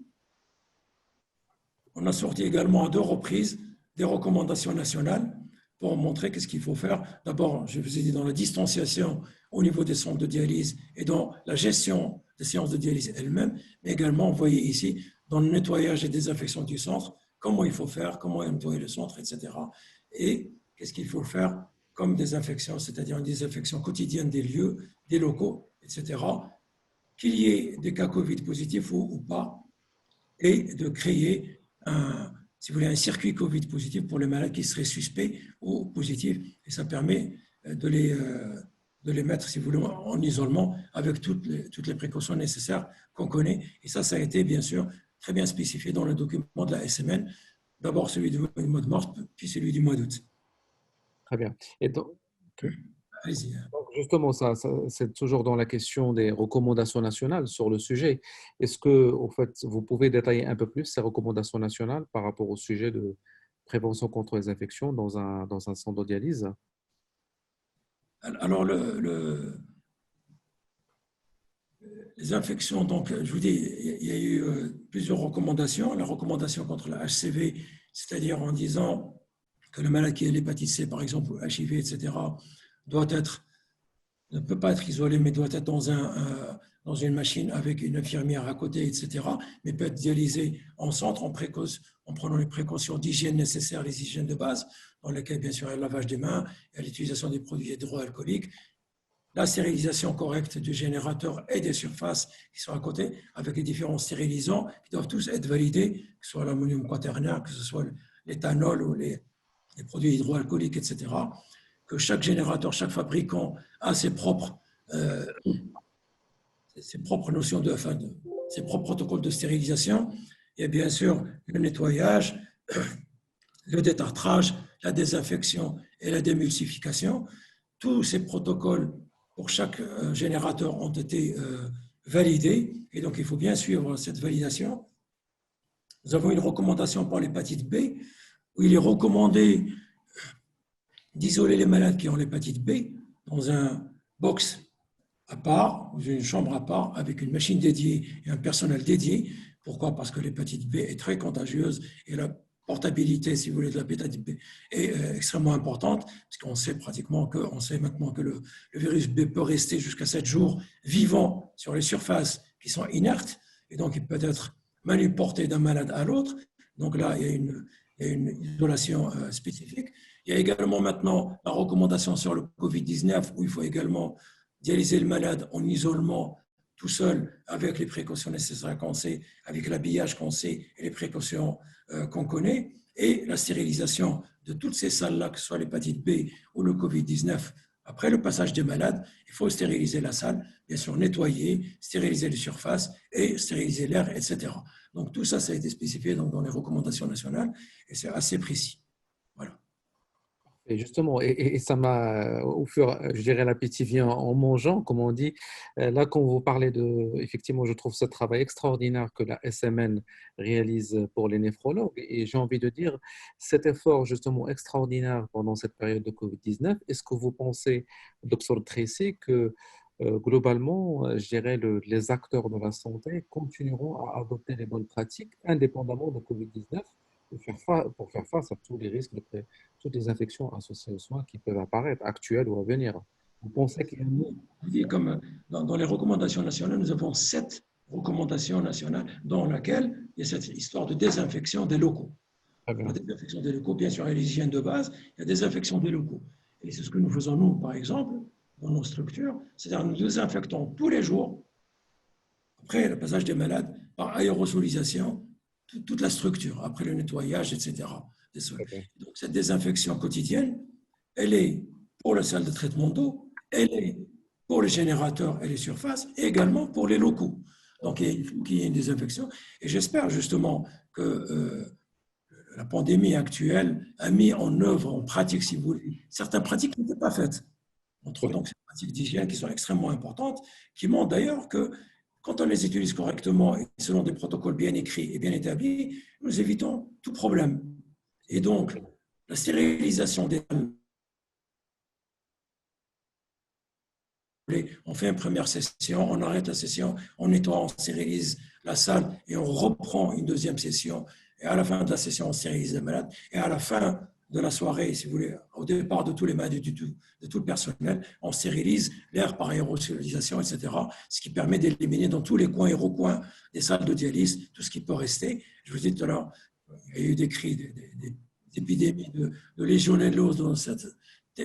on a sorti également à 2 reprises des recommandations nationales pour montrer qu'est-ce qu'il faut faire. D'abord, je vous ai dit, dans la distanciation au niveau des centres de dialyse et dans la gestion des séances de dialyse elles-mêmes, mais également, vous voyez ici, dans le nettoyage et désinfection du centre, comment il faut faire, comment nettoyer le centre, etc. Et qu'est-ce qu'il faut faire comme désinfection, c'est-à-dire une désinfection quotidienne des lieux, des locaux, etc. Qu'il y ait des cas Covid positifs ou pas, et de créer si vous voulez, un circuit Covid positif pour les malades qui seraient suspects ou positifs. Et ça permet de les mettre, si vous voulez, en isolement avec toutes les précautions nécessaires qu'on connaît. Et ça a été, bien sûr, très bien spécifié dans le document de la SMN. D'abord celui du mois de mars, puis celui du mois d'août. Très bien. Et donc, allez-y. Donc justement, c'est toujours dans la question des recommandations nationales sur le sujet. Est-ce que, au fait, vous pouvez détailler un peu plus ces recommandations nationales par rapport au sujet de prévention contre les infections dans un centre de dialyse? Alors, les infections, donc, je vous dis, il y a eu plusieurs recommandations. La recommandation contre la HCV, c'est-à-dire en disant que le malade qui a l'hépatite C, par exemple, ou HIV, etc., ne peut pas être isolé, mais doit être dans une machine avec une infirmière à côté, etc., mais peut être dialysé en centre en prenant les précautions d'hygiène nécessaires, les hygiènes de base, dans lesquelles, bien sûr, il y a le lavage des mains, il y a l'utilisation des produits hydroalcooliques, la stérilisation correcte du générateur et des surfaces qui sont à côté, avec les différents stérilisants qui doivent tous être validés, que ce soit l'ammonium quaternaire, que ce soit l'éthanol ou les produits hydroalcooliques, etc., que chaque générateur, chaque fabricant a ses propres notions ses propres protocoles de stérilisation. Et bien sûr, le nettoyage, le détartrage, la désinfection et la démulsification. Tous ces protocoles pour chaque générateur ont été validés. Et donc, il faut bien suivre cette validation. Nous avons une recommandation pour l'hépatite B, où il est recommandé d'isoler les malades qui ont l'hépatite B dans un box à part, dans une chambre à part, avec une machine dédiée et un personnel dédié. Pourquoi? Parce que l'hépatite B est très contagieuse et la portabilité, si vous voulez, de l'hépatite B est extrêmement importante, parce qu'on sait maintenant que le virus B peut rester jusqu'à 7 jours vivant sur les surfaces qui sont inertes, et donc il peut être manuporté d'un malade à l'autre. Donc là, il y a une isolation spécifique. Il y a également maintenant la recommandation sur le Covid-19 où il faut également dialyser le malade en isolement tout seul avec les précautions nécessaires qu'on sait, avec l'habillage qu'on sait et les précautions qu'on connaît, et la stérilisation de toutes ces salles-là, que ce soit l'hépatite B ou le Covid-19. Après le passage des malades, il faut stériliser la salle, bien sûr nettoyer, stériliser les surfaces et stériliser l'air, etc. Donc tout ça, ça a été spécifié dans les recommandations nationales et c'est assez précis. Voilà. Et justement, et ça m'a, au fur, je dirais, l'appétit vient en mangeant, comme on dit. Là, quand vous parlez effectivement, je trouve ce travail extraordinaire que la SMN réalise pour les néphrologues. Et j'ai envie de dire, cet effort justement extraordinaire pendant cette période de Covid-19, est-ce que vous pensez, Dr Tracy, que globalement, je dirais, les acteurs de la santé continueront à adopter les bonnes pratiques indépendamment de Covid-19 pour faire face à tous les risques, toutes les infections associées aux soins qui peuvent apparaître, actuelles ou à venir? Vous pensez qu'il y a un... Comme dans les recommandations nationales, nous avons 7 recommandations nationales dans lesquelles il y a cette histoire de désinfection des locaux. La désinfection des locaux, bien sûr, il y a l'hygiène de base, il y a la désinfection des locaux. Et c'est ce que nous faisons, nous, par exemple, dans nos structures, c'est-à-dire nous désinfectons tous les jours, après le passage des malades, par aérosolisation, toute la structure, après le nettoyage, etc. des sols. Donc cette désinfection quotidienne, elle est pour la salle de traitement d'eau, elle est pour les générateurs et les surfaces, et également pour les locaux. Donc il faut qu'il y ait une désinfection. Et j'espère justement que la pandémie actuelle a mis en œuvre, en pratique, si vous voulez, certaines pratiques qui n'étaient pas faites. Entre donc ces pratiques d'hygiène qui sont extrêmement importantes, qui montrent d'ailleurs que quand on les utilise correctement et selon des protocoles bien écrits et bien établis, nous évitons tout problème. Et donc, la stérilisation des on fait une première session, on arrête la session, on nettoie, on stérilise la salle et on reprend une deuxième session. Et à la fin de la session, on stérilise les malades. Et à la fin de la soirée, si vous voulez, au départ de tous les malades, de tout le personnel, on stérilise l'air par aérosolisation, etc. Ce qui permet d'éliminer dans tous les coins et recoins des salles de dialyse tout ce qui peut rester. Je vous dis tout à l'heure, il y a eu des cris, des épidémies de légionellose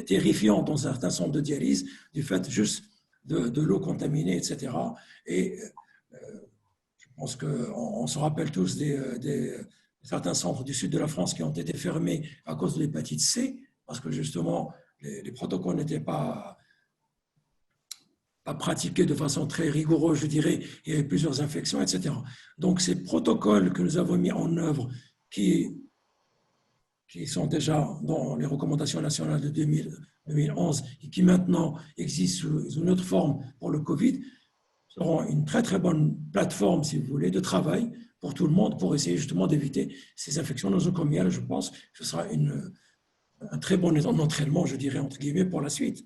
terrifiant dans certains centres de dialyse du fait juste de l'eau contaminée, etc. Et je pense qu'on se rappelle tous des certains centres du sud de la France qui ont été fermés à cause de l'hépatite C, parce que justement, les protocoles n'étaient pas pratiqués de façon très rigoureuse, je dirais. Il y avait plusieurs infections, etc. Donc, ces protocoles que nous avons mis en œuvre, qui sont déjà dans les recommandations nationales de 2011 et qui maintenant existent sous une autre forme pour le Covid, seront une très très bonne plateforme, si vous voulez, de travail pour tout le monde pour essayer justement d'éviter ces infections nosocomiales. Je pense que ce sera un très bon entraînement, je dirais, entre guillemets, pour la suite.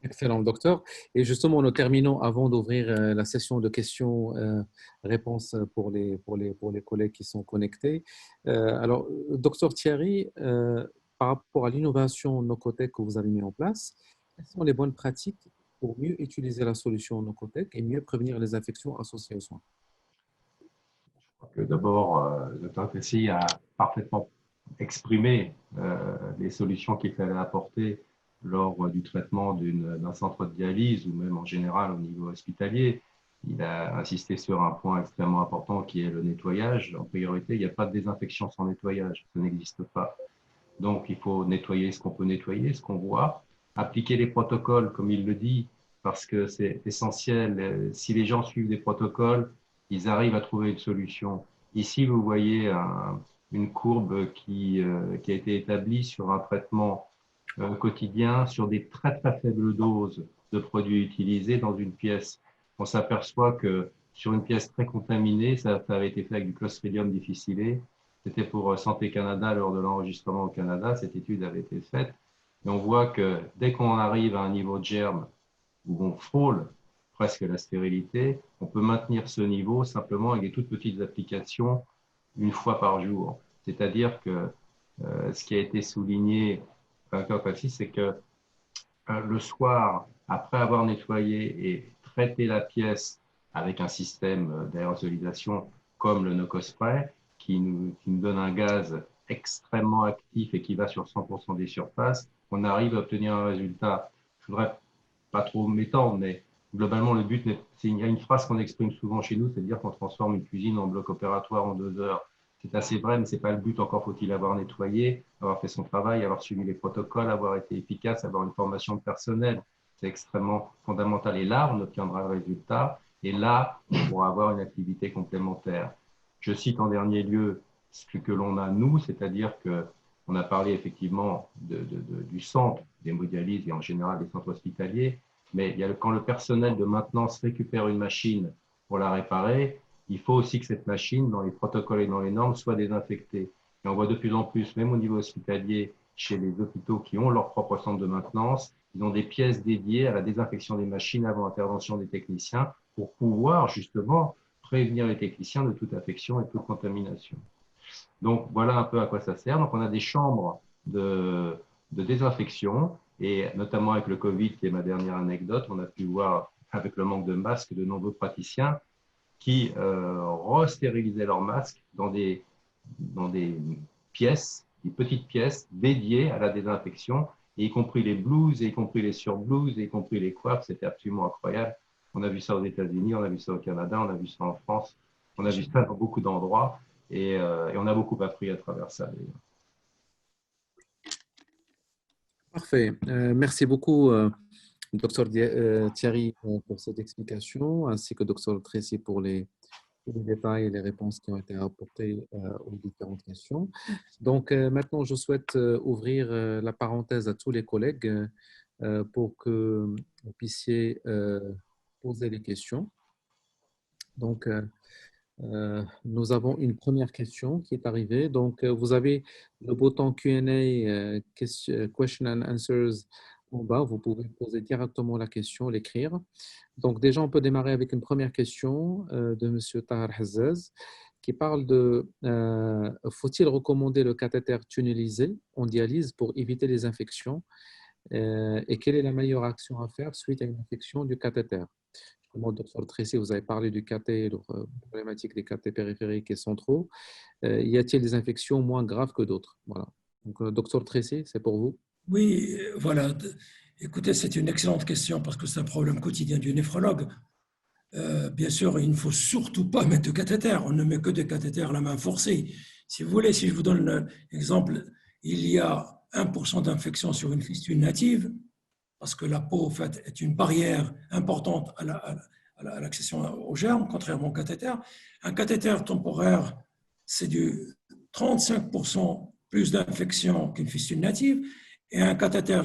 Excellent, docteur. Et justement, nous terminons avant d'ouvrir la session de questions-réponses pour les collègues qui sont connectés. Alors, docteur Thierry, par rapport à l'innovation Nocotec que vous avez mis en place, quelles sont les bonnes pratiques pour mieux utiliser la solution Nocotec et mieux prévenir les infections associées aux soins? D'abord, le docteur Tessi a parfaitement exprimé les solutions qu'il fallait apporter lors du traitement d'un centre de dialyse ou même en général au niveau hospitalier. Il a insisté sur un point extrêmement important qui est le nettoyage. En priorité, il n'y a pas de désinfection sans nettoyage, ça n'existe pas. Donc, il faut nettoyer ce qu'on peut nettoyer, ce qu'on voit, appliquer les protocoles comme il le dit, parce que c'est essentiel. Si les gens suivent des protocoles, ils arrivent à trouver une solution. Ici, vous voyez une courbe qui a été établie sur un traitement quotidien sur des très très faibles doses de produits utilisés dans une pièce. On s'aperçoit que sur une pièce très contaminée, ça avait été fait avec du Clostridium difficile. C'était pour Santé Canada lors de l'enregistrement au Canada. Cette étude avait été faite. Et on voit que dès qu'on arrive à un niveau de germe où on frôle presque la stérilité, on peut maintenir ce niveau simplement avec des toutes petites applications une fois par jour. C'est-à-dire que ce qui a été souligné c'est que le soir, après avoir nettoyé et traité la pièce avec un système d'aérosolisation comme le Nocospray, qui nous donne un gaz extrêmement actif et qui va sur 100% des surfaces, on arrive à obtenir un résultat. Je ne voudrais pas trop m'étendre, mais globalement, le but, il y a une phrase qu'on exprime souvent chez nous, c'est de dire qu'on transforme une cuisine en bloc opératoire en 2 heures. C'est assez vrai, mais ce n'est pas le but. Encore faut-il avoir nettoyé, avoir fait son travail, avoir suivi les protocoles, avoir été efficace, avoir une formation de personnel. C'est extrêmement fondamental. Et là, on obtiendra le résultat. Et là, on pourra avoir une activité complémentaire. Je cite en dernier lieu ce que l'on a, nous, c'est-à-dire qu'on a parlé effectivement du centre d'hémodialyse et en général des centres hospitaliers, mais quand le personnel de maintenance récupère une machine pour la réparer, il faut aussi que cette machine, dans les protocoles et dans les normes, soit désinfectée. Et on voit de plus en plus, même au niveau hospitalier, chez les hôpitaux qui ont leur propre centre de maintenance, ils ont des pièces dédiées à la désinfection des machines avant intervention des techniciens pour pouvoir justement prévenir les techniciens de toute infection et toute contamination. Donc, voilà un peu à quoi ça sert. Donc, on a des chambres de désinfection et notamment avec le Covid, qui est ma dernière anecdote, on a pu voir avec le manque de masques de nombreux praticiens qui restérilisaient leurs masques dans des pièces, des petites pièces dédiées à la désinfection, y compris les blouses, y compris les surblouses, y compris les coiffes. C'était absolument incroyable. On a vu ça aux États-Unis, on a vu ça au Canada, on a vu ça en France, on a vu ça dans beaucoup d'endroits et on a beaucoup appris à travers ça. Parfait. Merci beaucoup, docteur Thierry, pour cette explication, ainsi que docteur Tracy pour les tous les détails et les réponses qui ont été apportées aux différentes questions. Donc, maintenant, je souhaite ouvrir la parenthèse à tous les collègues pour que vous puissiez poser les questions. Donc, nous avons une première question qui est arrivée. Donc, vous avez le bouton Q&A, question and answers en bas. Vous pouvez poser directement la question, l'écrire. Donc, déjà, on peut démarrer avec une première question de M. Tahar Hazzaz qui parle de faut-il recommander le cathéter tunnelisé en dialyse pour éviter les infections et quelle est la meilleure action à faire suite à une infection du cathéter? Moi, docteur Tracy, vous avez parlé du cathé, de problématique des cathés périphériques et centraux. Y a-t-il des infections moins graves que d'autres? Voilà. Donc, docteur Tracy, c'est pour vous. Oui, voilà. Écoutez, c'est une excellente question parce que c'est un problème quotidien du néphrologue. Bien sûr, il ne faut surtout pas mettre de cathéter. On ne met que des cathéters à la main forcée. Si vous voulez, si je vous donne l'exemple, il y a 1% d'infection sur une fistule native, parce que la peau, en fait, est une barrière importante à l'accession aux germes, contrairement au cathéter. Un cathéter temporaire, c'est du 35% plus d'infection qu'une fistule native, et un cathéter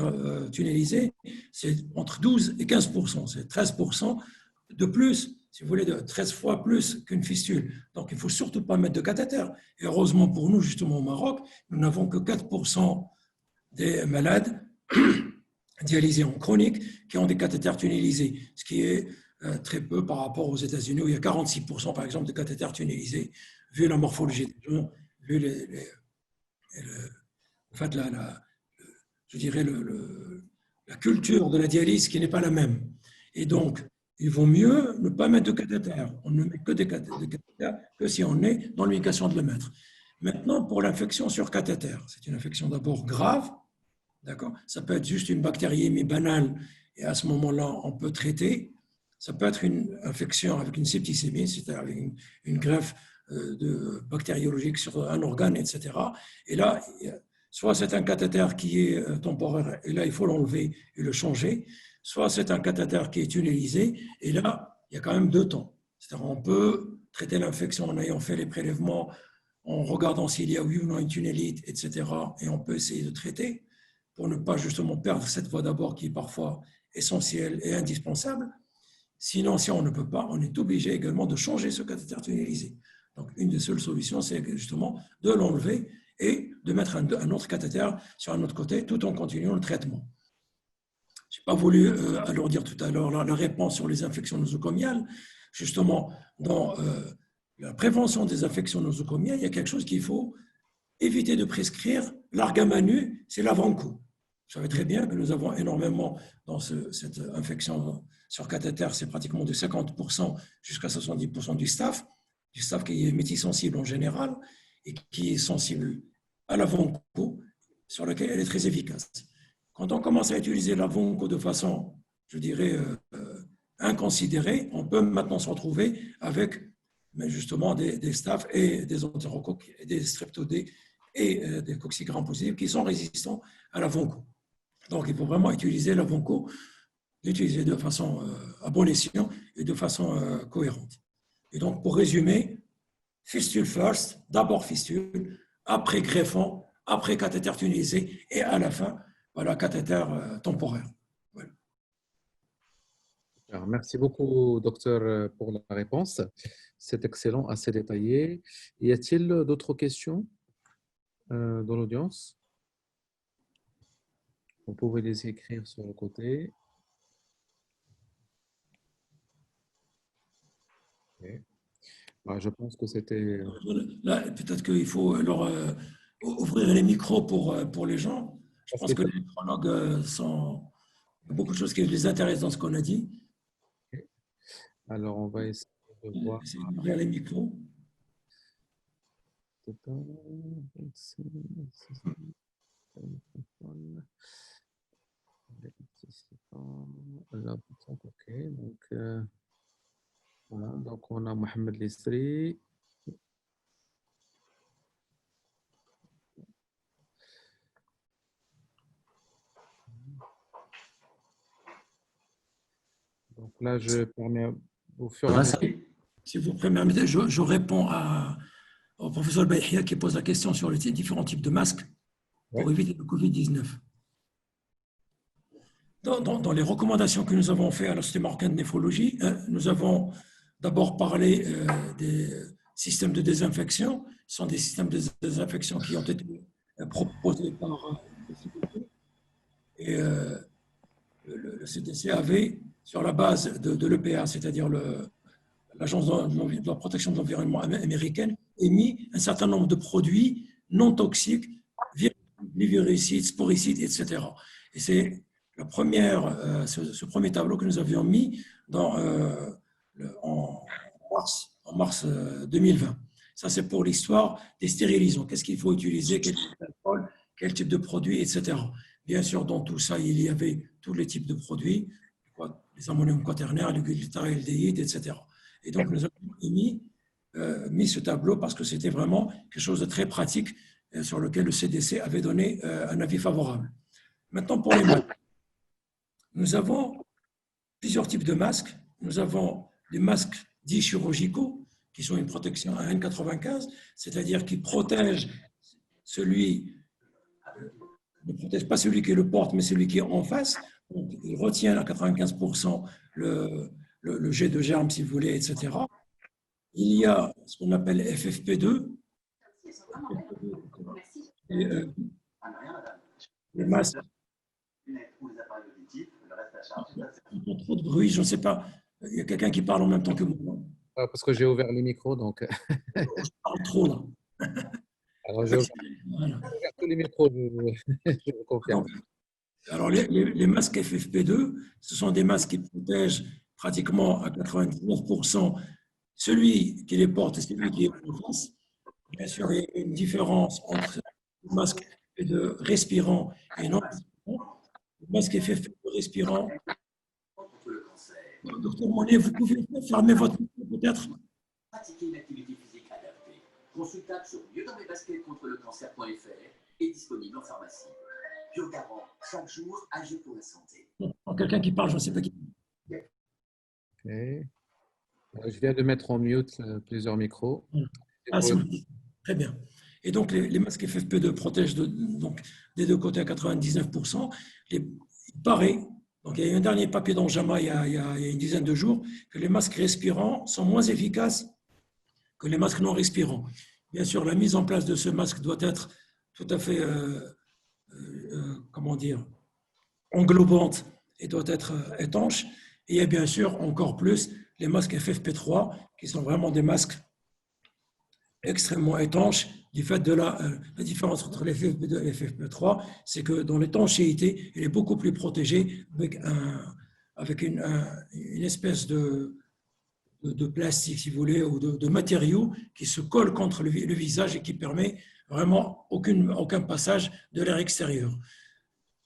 tunnelisé, c'est entre 12 et 15%, c'est 13% de plus, si vous voulez, de 13 fois plus qu'une fistule. Donc, il ne faut surtout pas mettre de cathéter. Et heureusement pour nous, justement au Maroc, nous n'avons que 4% des malades dialysés en chronique qui ont des cathéters tunnelisés, ce qui est très peu par rapport aux États-Unis où il y a 46% par exemple de cathéters tunnelisés, vu la morphologie des gens, vu en fait, je dirais la culture de la dialyse qui n'est pas la même. Et donc, il vaut mieux ne pas mettre de cathéter. On ne met que des cathéters que si on est dans l'indication de le mettre. Maintenant, pour l'infection sur cathéter, c'est une infection d'abord grave. D'accord? Ça peut être juste une bactériémie banale et à ce moment-là, on peut traiter. Ça peut être une infection avec une septicémie, c'est-à-dire avec une greffe bactériologique sur un organe, etc. Et là, soit c'est un cathéter qui est temporaire, et là, il faut l'enlever et le changer, soit c'est un cathéter qui est tunnelisé, et là, il y a quand même deux temps. C'est-à-dire on peut traiter l'infection en ayant fait les prélèvements, en regardant s'il y a oui ou non une tunnelite, etc. Et on peut essayer de traiter pour ne pas justement perdre cette voie d'abord qui est parfois essentielle et indispensable. Sinon, si on ne peut pas, on est obligé également de changer ce cathéter tunnelisé. Donc, une des seules solutions, c'est justement de l'enlever et de mettre un autre cathéter sur un autre côté tout en continuant le traitement. Je n'ai pas voulu alourdir tout à l'heure la réponse sur les infections nosocomiales. Justement, dans la prévention des infections nosocomiales, il y a quelque chose qu'il faut éviter de prescrire. L'argamanu, c'est l'avant-coup. Vous savez très bien que nous avons énormément dans cette infection sur cathéter, c'est pratiquement de 50% jusqu'à 70% du staph qui est métis-sensible en général et qui est sensible à l'avant-coup, sur lequel elle est très efficace. Quand on commence à utiliser l'avant-coup de façon, je dirais, inconsidérée, on peut maintenant se retrouver avec mais justement des staph et des entérocoques et des streptodés et des cocci-gram positifs qui sont résistants à l'avant-coup. Donc, il faut vraiment utiliser l'avant-coup, l'utiliser de façon à bon escient et de façon cohérente. Et donc, pour résumer, fistule first, d'abord fistule, après greffon, après cathéter tunnelisé et à la fin, voilà, cathéter temporaire. Voilà. Alors, merci beaucoup, docteur, pour la réponse. C'est excellent, assez détaillé. Y a-t-il d'autres questions dans l'audience? Vous pouvez les écrire sur le côté. Okay. Ah, je pense que c'était... Là, peut-être qu'il faut leur ouvrir les micros pour les gens. Je pense que les néphrologues sont... Il y a beaucoup de choses qui les intéressent dans ce qu'on a dit. Okay. Alors, on va essayer de voir... Essayez d'ouvrir les micros. Ok, donc, voilà. Donc on a Mohamed Listri. Donc là, je permets au fur et à mesure. Si vous permettez, je réponds au professeur Baïhia qui pose la question sur les différents types de masques pour éviter le Covid-19. Dans les recommandations que nous avons faites à la Société marocaine de néphrologie, nous avons d'abord parlé des systèmes de désinfection. Ce sont des systèmes de désinfection qui ont été proposés par le CDC. Et le CDC avait, sur la base de l'EPA, c'est-à-dire l'Agence de la protection de l'environnement américaine, émis un certain nombre de produits non toxiques, les virucides, sporicides, etc. Et c'est ce premier tableau que nous avions mis en mars 2020. Ça, c'est pour l'histoire des stérilisants. Qu'est-ce qu'il faut utiliser, quel type d'alcool, quel type de produit, etc. Bien sûr, dans tout ça, il y avait tous les types de produits, les ammonium quaternaires, le glutaraldéhyde, etc. Et donc, nous avons mis ce tableau parce que c'était vraiment quelque chose de très pratique sur lequel le CDC avait donné un avis favorable. Maintenant, pour les masques, nous avons plusieurs types de masques. Nous avons les masques dits chirurgicaux, qui sont une protection à N95, c'est-à-dire qui protègent ne protège pas celui qui le porte, mais celui qui est en face. Donc, il retient à 95% le jet de germes, si vous voulez, etc. Il y a ce qu'on appelle FFP2. Et, les masques. Il y a trop de bruit, je ne sais pas. Il y a quelqu'un qui parle en même temps que moi. Parce que j'ai ouvert les micros, donc. Je parle trop là. Alors, j'ai ouvert tous les micros, je vous confirme. Alors, les masques FFP2, ce sont des masques qui protègent pratiquement à 99% celui qui les porte et celui qui est en face. Bien sûr, il y a une différence entre le masque FFP2 respirant et non respirant. Le masque FFP2 respirant. Docteur Monet, vous pouvez fermer votre micro peut-être? Pratiquer une activité physique adaptée. Consultable sur mieuxdansmesbaskets-contre-le-cancer.fr et disponible en pharmacie. Biogarant, chaque jour, agit pour la santé. Quelqu'un qui parle, je ne sais pas qui. Okay. Je viens de mettre en mute plusieurs micros. Ah, très bien. Et donc, les masques FFP2 protègent donc, des deux côtés à 99%. Il paraît, donc il y a eu un dernier papier dans JAMA il y a une dizaine de jours, que les masques respirants sont moins efficaces que les masques non respirants. Bien sûr, la mise en place de ce masque doit être tout à fait, comment dire, englobante et doit être étanche. Et il y a bien sûr encore plus les masques FFP3 qui sont vraiment des masques extrêmement étanches du fait de la différence entre les FFP2 et les FFP3, c'est que dans l'étanchéité, il est beaucoup plus protégé avec une espèce de plastique, si vous voulez, ou de matériaux qui se collent contre le visage et qui permet vraiment aucun passage de l'air extérieur.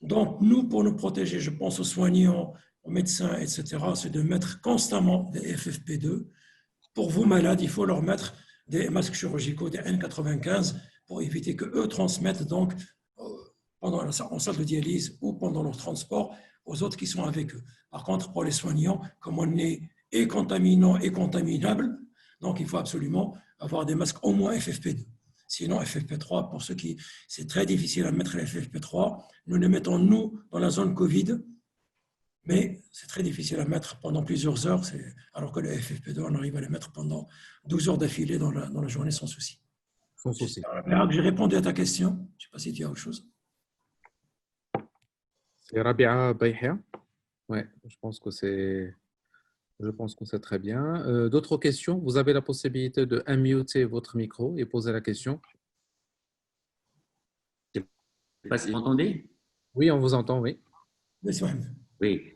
Donc, nous, pour nous protéger, je pense aux soignants, aux médecins, etc., c'est de mettre constamment des FFP2. Pour vous malades, il faut leur mettre des masques chirurgicaux, des N95, pour éviter qu'eux transmettent donc en salle de dialyse ou pendant leur transport aux autres qui sont avec eux. Par contre, pour les soignants, comme on est et contaminant et contaminable, donc il faut absolument avoir des masques au moins FFP2. Sinon, FFP3, pour ceux qui, c'est très difficile à mettre les FFP3. Nous les mettons, nous, dans la zone Covid, mais c'est très difficile à mettre pendant plusieurs heures, alors que le FFP2, on arrive à les mettre pendant 12 heures d'affilée dans la journée sans souci. Sans souci. J'ai répondu à ta question. Je ne sais pas si tu as autre chose. C'est Rabia Baïhia. Oui, je pense que c'est très bien. D'autres questions? Vous avez la possibilité de unmuter votre micro et poser la question. Je ne sais pas si vous m'entendez. Oui, on vous entend, oui. Oui.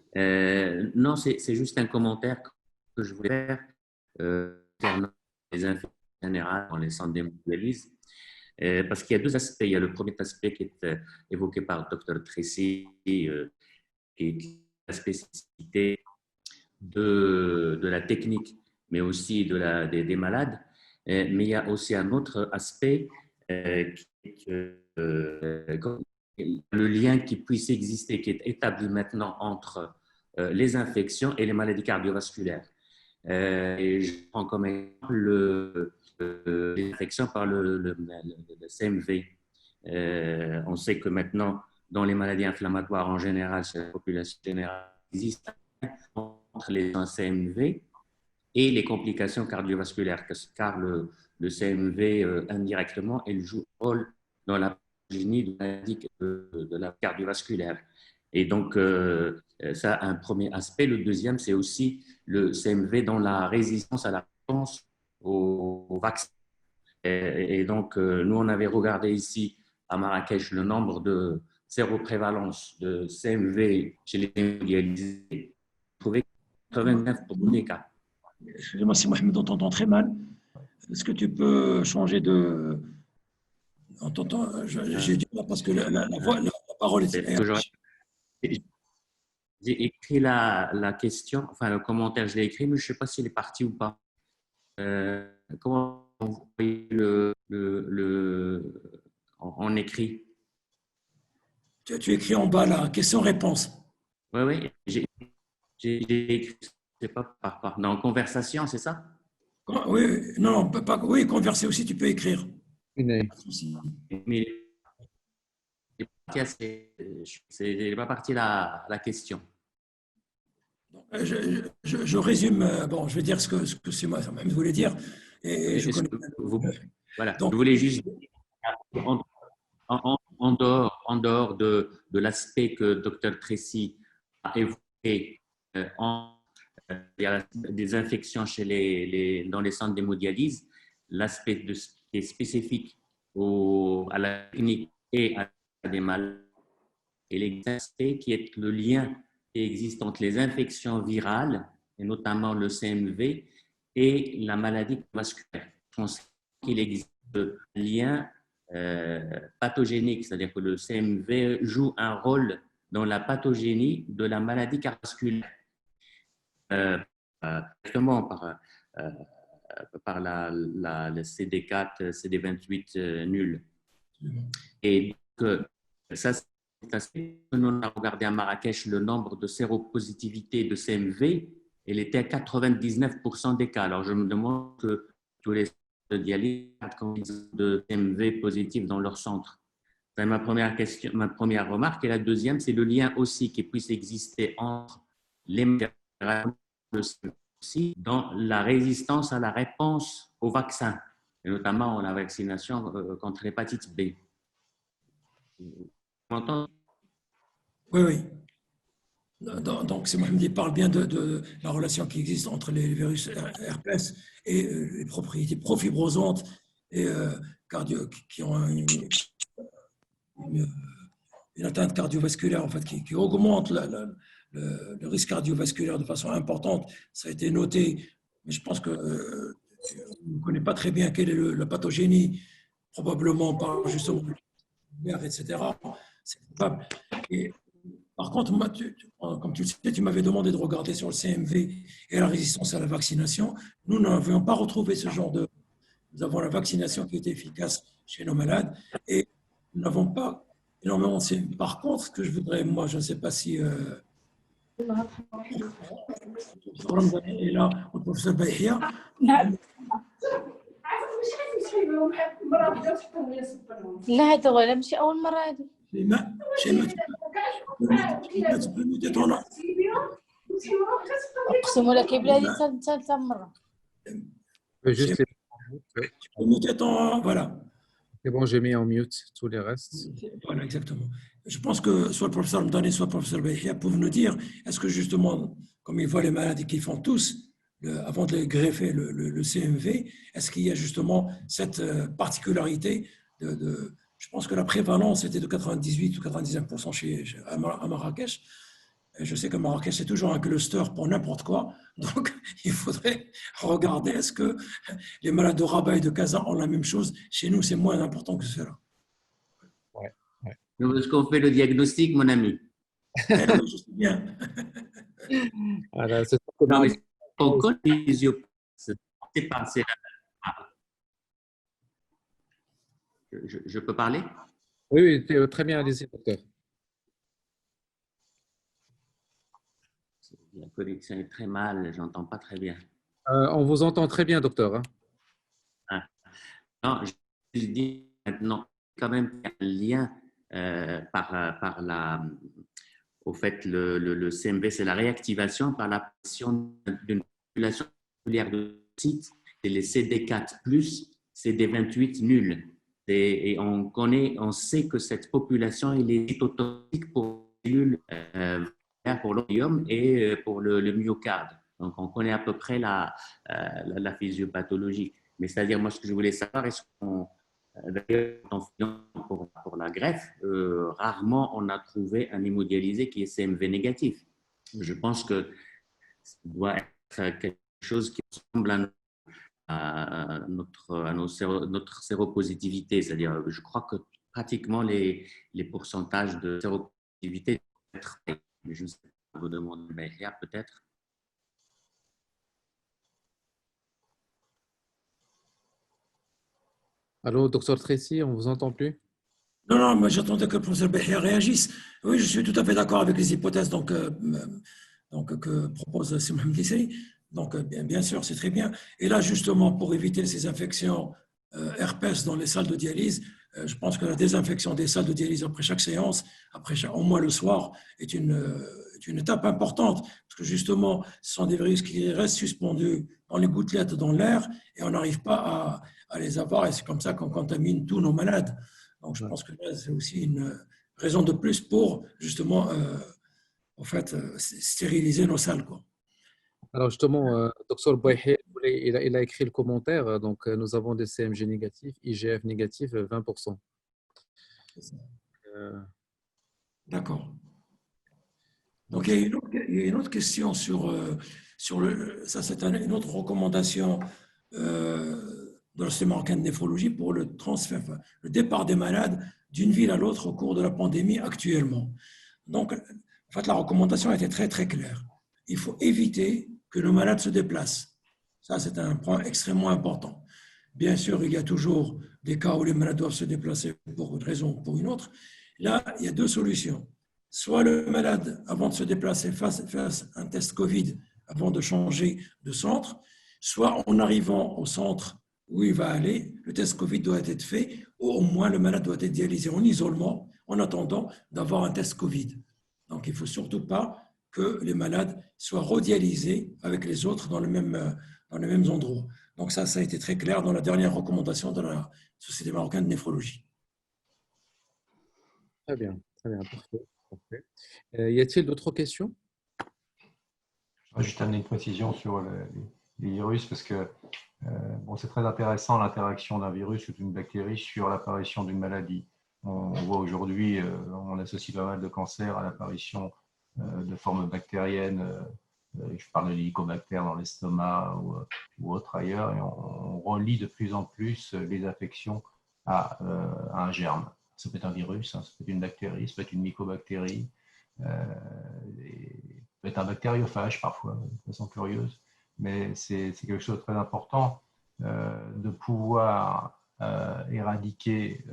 Non, c'est juste un commentaire que je voulais faire concernant les infections générales dans les centres d'hémodialyse. Parce qu'il y a deux aspects. Il y a le premier aspect qui est évoqué par le Dr Tracy, qui est la spécificité de la technique, mais aussi des malades. Mais il y a aussi un autre aspect qui est le lien qui puisse exister, qui est établi maintenant entre les infections et les maladies cardiovasculaires. Et je prends comme exemple l'infection par le CMV. On sait que maintenant, dans les maladies inflammatoires en général, chez la population générale, il existe entre les CMV et les complications cardiovasculaires, car le CMV, indirectement, il joue un rôle dans la pathogénie de la cardiovasculaire. Et donc, ça, un premier aspect. Le deuxième, c'est aussi le CMV dans la résistance à la réponse au vaccin. Et donc, nous, on avait regardé ici à Marrakech le nombre de séroprévalence de CMV chez les hémodialysés. On trouvait 89% des cas. Excusez-moi, si Mohamed, on t'entend très mal. Est-ce que tu peux changer de… On t'entend… J'ai du mal parce que la parole est… J'ai écrit la question, enfin le commentaire, je l'ai écrit, mais je ne sais pas s'il est parti ou pas. Comment vous voyez en écrit? Tu écris en bas là, question-réponse. Oui, oui, j'ai écrit, c'est pas dans conversation, c'est ça? Oui, non, pas, oui, converser aussi, tu peux écrire. Mais Mais c'est pas parti la question. Je résume, bon, je vais dire ce que c'est moi, même voulais dire. Et je connais. Voilà, Donc, je voulais juste en dehors de l'aspect que Dr Tracy a évoqué, il y a des infections dans les centres d'hémodialyse, l'aspect qui est spécifique à la clinique et à des malades, et l'aspect qui est le lien qui existe entre les infections virales, et notamment le CMV, et la maladie vasculaire. On sait qu'il existe un lien pathogénique, c'est-à-dire que le CMV joue un rôle dans la pathogénie de la maladie cardiovasculaire, directement par le CD4, CD28 nul. Et donc, ça, c'est l'aspect. On a regardé à Marrakech le nombre de séropositivités de CMV, elle était à 99% des cas. Alors, je me demande que tous les dialyse de CMV positifs dans leur centre. C'est ma première question, ma première remarque. Et la deuxième, c'est le lien aussi qui puisse exister entre les aussi dans la résistance à la réponse au vaccin, et notamment la vaccination contre l'hépatite B. Vous m'entendez? oui, oui. Donc, c'est Mohamed, il parle bien de la relation qui existe entre les virus herpès et les propriétés profibrosantes et qui ont une atteinte cardiovasculaire en fait, qui augmente le risque cardiovasculaire de façon importante. Ça a été noté, mais je pense que on ne connaît pas très bien quelle est la pathogénie, probablement par justement etc. C'est probable. Et, par contre, moi, comme tu le sais, tu m'avais demandé de regarder sur le CMV et la résistance à la vaccination. Nous n'avions pas retrouvé ce genre de… Nous avons la vaccination qui était efficace chez nos malades et nous n'avons pas énormément de CMV. Par contre, ce que je voudrais, moi, je ne sais pas si… est là, le professeur Bahia. لا هذا ولا مش أول مرة هذه. أقسم لك بلادي ثالث مرة. juste Voilà. C'est bon, j'ai mis en mute tous les restes. Voilà, exactement. Je pense que soit le professeur Mdani, soit le professeur Bahia peuvent nous dire, est-ce que justement, comme ils voient les maladies qu'ils font tous, avant de les greffer le CMV, est-ce qu'il y a justement cette particularité je pense que la prévalence était de 98 ou 99% à Marrakech. Et je sais que Marrakech, c'est toujours un cluster pour n'importe quoi. Donc, il faudrait regarder est-ce que les malades de Rabat et de Casa ont la même chose. Chez nous, c'est moins important que cela. Ouais. Est-ce qu'on fait le diagnostic, mon ami? Je sais bien. Voilà, non, mais on connaît les yeux. C'est pas. Je peux parler? Oui, très bien, allez-y, docteur. La connexion est très mal, j'entends pas très bien. On vous entend très bien, docteur, hein. Ah, non, je dis maintenant quand même qu'il y a un lien par au fait, le CMV, c'est la réactivation par la pression d'une population particulière de sites, c'est les CD4+, CD28 nuls. Et on sait que cette population elle est cytotoxique pour les cellules, pour l'opium et pour le myocarde. Donc, on connaît à peu près la physiopathologie. Mais c'est-à-dire, moi, ce que je voulais savoir, est-ce qu'on d'ailleurs, pour la greffe, rarement on a trouvé un hémodialysé qui est CMV négatif. Je pense que ça doit être quelque chose qui ressemble notre séropositivité. C'est-à-dire, je crois que pratiquement les pourcentages de séropositivité doivent être. Je ne sais pas, vous demandez, mais il y a peut-être. Allô, docteur Tracy, on ne vous entend plus? Non, non, moi j'attendais que le professeur Behia réagisse. Oui, je suis tout à fait d'accord avec les hypothèses que propose Simon Mdisseri. Donc, bien sûr, c'est très bien. Et là, justement, pour éviter ces infections herpès dans les salles de dialyse, je pense que la désinfection des salles de dialyse après chaque séance, au moins le soir, est une étape importante. Parce que justement, ce sont des virus qui restent suspendus dans les gouttelettes, dans l'air, et on n'arrive pas à les avoir. Et c'est comme ça qu'on contamine tous nos malades. Donc, je pense que c'est aussi une raison de plus pour justement, en fait, stériliser nos salles, quoi. Alors justement, docteur Bouahi, il a écrit le commentaire. Donc, nous avons des CMG négatifs, IGF négatifs, 20%. Euh, D'accord. Donc, donc, il y a une autre question ça c'est une autre recommandation de la Société marocaine de néphrologie pour le transfert, enfin, le départ des malades d'une ville à l'autre au cours de la pandémie actuellement. Donc, en fait, la recommandation était très, très claire. Il faut éviter que nos malades se déplacent. Ça, c'est un point extrêmement important. Bien sûr, il y a toujours des cas où les malades doivent se déplacer pour une raison ou pour une autre. Là, il y a deux solutions. Soit le malade, avant de se déplacer, fasse un test Covid avant de changer de centre, soit en arrivant au centre où il va aller, le test Covid doit être fait, ou au moins le malade doit être dialysé en isolement en attendant d'avoir un test Covid. Donc, il ne faut surtout pas que les malades soient redialysés avec les autres dans les mêmes endroits. Donc, ça a été très clair dans la dernière recommandation de la Société marocaine de néphrologie. très bien, parfait. Parfait. Y a-t-il d'autres questions? Je voudrais juste amener une précision sur les virus parce que bon, c'est très intéressant l'interaction d'un virus ou d'une bactérie sur l'apparition d'une maladie. On voit aujourd'hui, on associe pas mal de cancers à l'apparition de formes bactériennes. Je parle de l'hélicobactère dans l'estomac ou autre ailleurs, et on relie de plus en plus les affections à un germe. Ça peut être un virus, hein, ça peut être une bactérie, ça peut être une mycobactérie, et ça peut être un bactériophage parfois, de façon curieuse, mais c'est quelque chose de très important de pouvoir éradiquer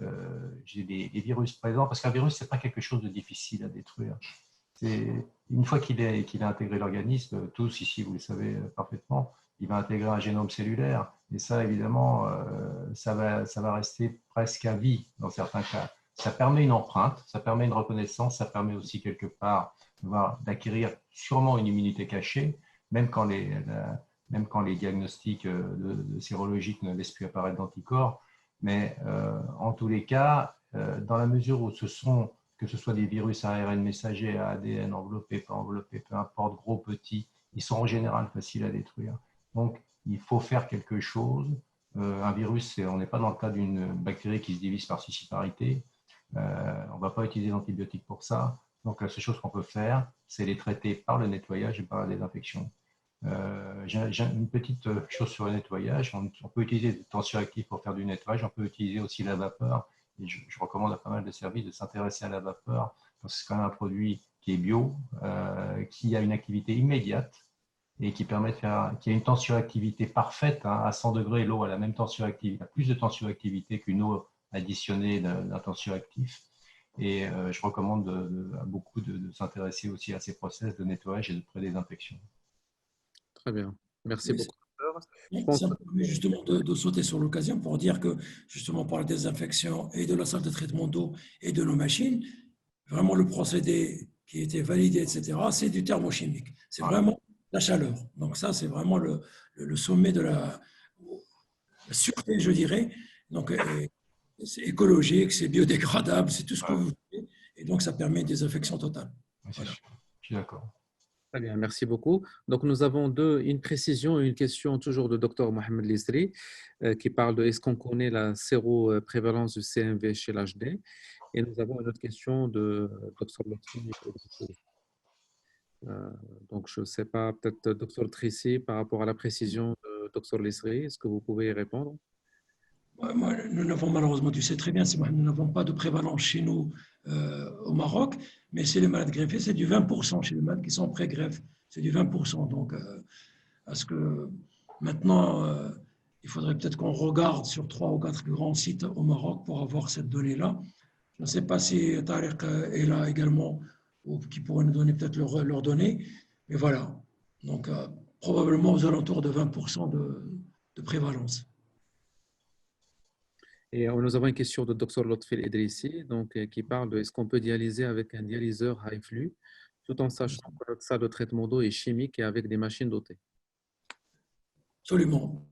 les virus présents, parce qu'un virus, ce n'est pas quelque chose de difficile à détruire. Une fois qu'il a intégré l'organisme, tous ici, vous le savez parfaitement, il va intégrer un génome cellulaire. Et ça, évidemment, ça va rester presque à vie dans certains cas. Ça permet une empreinte, ça permet une reconnaissance, ça permet aussi quelque part d'acquérir sûrement une immunité cachée, même quand les diagnostics sérologiques ne laissent plus apparaître d'anticorps. Mais en tous les cas, dans la mesure où que ce soit des virus à ARN messager, à ADN, enveloppés, pas enveloppés, peu importe, gros, petits, ils sont en général faciles à détruire. Donc, il faut faire quelque chose. Un virus, on n'est pas dans le cas d'une bactérie qui se divise par scissiparité. On ne va pas utiliser d'antibiotiques pour ça. Donc, la seule chose qu'on peut faire, c'est les traiter par le nettoyage et par la désinfection. J'ai une petite chose sur le nettoyage. On peut utiliser des tensioactifs pour faire du nettoyage. On peut utiliser aussi la vapeur. Et je recommande à pas mal de services de s'intéresser à la vapeur, parce que c'est quand même un produit qui est bio, qui a une activité immédiate et qui permet qui a une tensioactivité parfaite, hein, à 100 degrés. L'eau a la même tensioactivité, a plus de tensioactivité qu'une eau additionnée d'un tensioactif. Et je recommande à beaucoup de s'intéresser aussi à ces process de nettoyage et de pré-désinfection. Très bien. Merci beaucoup. Je pense Ça que me permet justement de sauter sur l'occasion pour dire que, justement, pour la désinfection et de la salle de traitement d'eau et de nos machines, vraiment le procédé qui a été validé, etc., c'est du thermochimique. C'est voilà. vraiment la chaleur. Donc ça, c'est vraiment le sommet de la sûreté, je dirais. Donc, c'est écologique, c'est biodégradable, c'est tout ce que Voilà. vous voulez. Et donc, ça permet une désinfection totale. Oui, c'est Voilà. sûr. Je suis d'accord. très bien, merci beaucoup. Donc, nous avons une précision et une question toujours de Dr Mohamed Lisri qui parle de est-ce qu'on connaît la séroprévalence du CMV chez l'HD? Et nous avons une autre question de Dr Lotfi. Euh, donc, je ne sais pas, peut-être Dr Tracy, par rapport à la précision de Dr Lisri, est-ce que vous pouvez y répondre? Moi, nous n'avons malheureusement, tu sais très bien, nous n'avons pas de prévalence chez nous au Maroc, mais chez les malades greffés, c'est du 20% chez les malades qui sont pré-greffe, c'est du 20%. Donc, parce que maintenant, il faudrait peut-être qu'on regarde sur 3 ou 4 grands sites au Maroc pour avoir cette donnée-là. Je ne sais pas si Tariq est là également, ou qui pourrait nous donner peut-être leurs données, mais voilà. Donc, probablement aux alentours de 20% de prévalence. Et nous avons une question de Dr Lotfi Idrissi, donc, qui parle de est-ce qu'on peut dialyser avec un dialyseur high flux, tout en sachant que notre salle de traitement d'eau est chimique et avec des machines dotées. Absolument.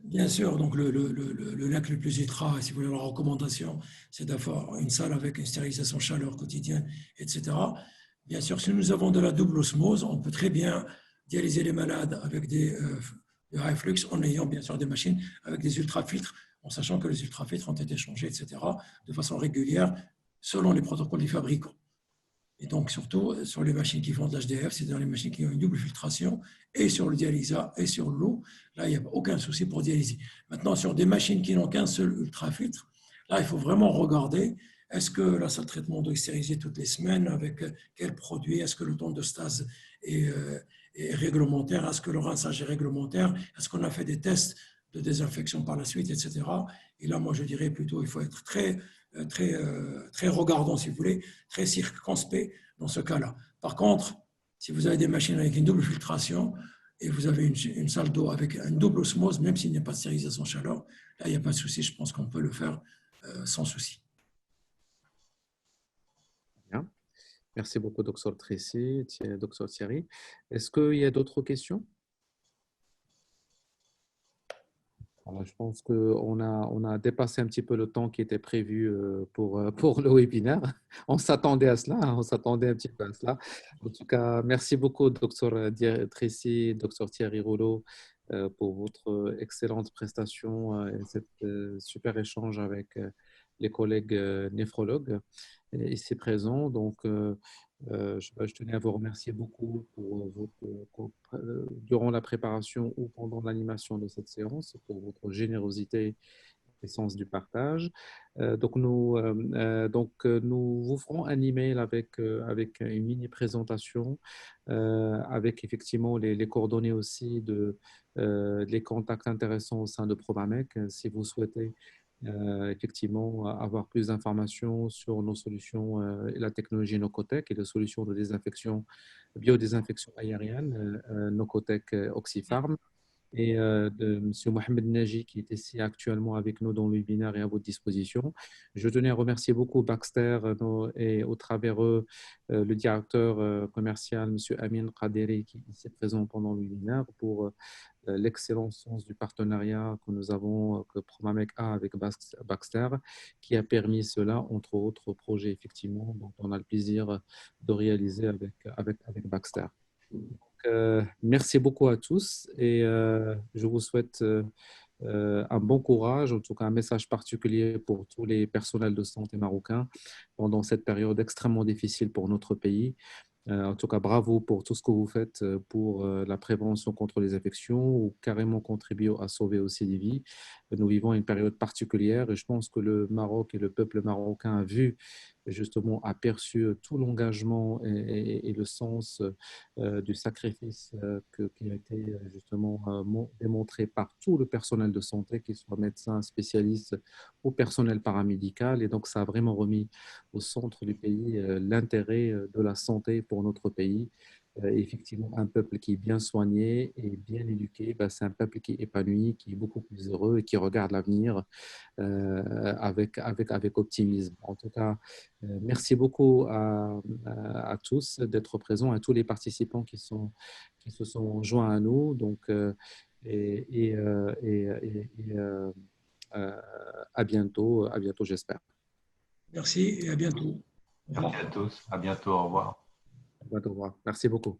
Bien sûr, donc le lac le plus ultra, si vous voulez, la recommandation, c'est d'avoir une salle avec une stérilisation chaleur quotidienne, etc. Bien sûr, si nous avons de la double osmose, on peut très bien dialyser les malades avec des high flux en ayant bien sûr des machines avec des ultrafiltres, en sachant que les ultrafiltres ont été changés, etc., de façon régulière selon les protocoles du fabricant. Et donc, surtout, sur les machines qui font de l'HDF, c'est dans les machines qui ont une double filtration, et sur le dialysa et sur l'eau, là, il n'y a aucun souci pour dialyser. Maintenant, sur des machines qui n'ont qu'un seul ultrafiltre, là, il faut vraiment regarder, est-ce que la salle de traitement doit être stérilisée toutes les semaines, avec quel produit, est-ce que le temps de stase est réglementaire, est-ce que le rinçage est réglementaire, est-ce qu'on a fait des tests de désinfection par la suite, etc. Et là, moi, je dirais plutôt, il faut être très regardant, si vous voulez, très circonspect dans ce cas-là. Par contre, si vous avez des machines avec une double filtration et vous avez une salle d'eau avec une double osmose, même s'il n'y a pas de stérilisation chaleur, là, il n'y a pas de souci, je pense qu'on peut le faire sans souci. Bien. Merci beaucoup, Dr Tracy, Dr Thierry. Est-ce qu'il y a d'autres questions? Alors, je pense on a dépassé un petit peu le temps qui était prévu pour le webinaire. On s'attendait à cela, hein, on s'attendait un petit peu à cela. En tout cas, merci beaucoup, Dr Tracy, Dr Thierry Rouleau, pour votre excellente prestation et cet super échange avec les collègues néphrologues ici présents. Donc, je tenais à vous remercier beaucoup durant la préparation ou pendant l'animation de cette séance, pour votre générosité et sens du partage. Nous vous ferons un email avec une mini présentation, avec effectivement les coordonnées aussi les contacts intéressants au sein de Provamec, si vous souhaitez effectivement avoir plus d'informations sur nos solutions et la technologie Nocotec et les solutions de désinfection, biodésinfection aérienne, Nocotec Oxypharm. Et de M. Mohamed Naji, qui est ici actuellement avec nous dans le webinaire et à votre disposition. Je tenais à remercier beaucoup Baxter et au travers eux le directeur commercial, M. Amin Qaderi, qui est ici présent pendant le webinaire, pour l'excellent sens du partenariat que nous avons, que Provamec a avec Baxter, qui a permis cela, entre autres projets, effectivement, dont on a le plaisir de réaliser avec Baxter. Merci beaucoup à tous et je vous souhaite un bon courage, en tout cas un message particulier pour tous les personnels de santé marocains pendant cette période extrêmement difficile pour notre pays. En tout cas, bravo pour tout ce que vous faites pour la prévention contre les infections ou carrément contribuer à sauver aussi des vies. Nous vivons une période particulière et je pense que le Maroc et le peuple marocain a vu, justement, aperçu tout l'engagement et le sens du sacrifice qui a été justement démontré par tout le personnel de santé, qu'il soit médecin, spécialiste ou personnel paramédical. Et donc, ça a vraiment remis au centre du pays l'intérêt de la santé pour notre pays. effectivement, un peuple qui est bien soigné et bien éduqué, ben, c'est un peuple qui est épanoui, qui est beaucoup plus heureux et qui regarde l'avenir avec optimisme. En tout cas, merci beaucoup à tous d'être présents, à tous les participants qui se sont joints à nous. Donc, euh, à bientôt, j'espère. Merci et à bientôt. Au revoir. Merci à tous. À bientôt. Au revoir. À bientôt, au revoir. Merci beaucoup.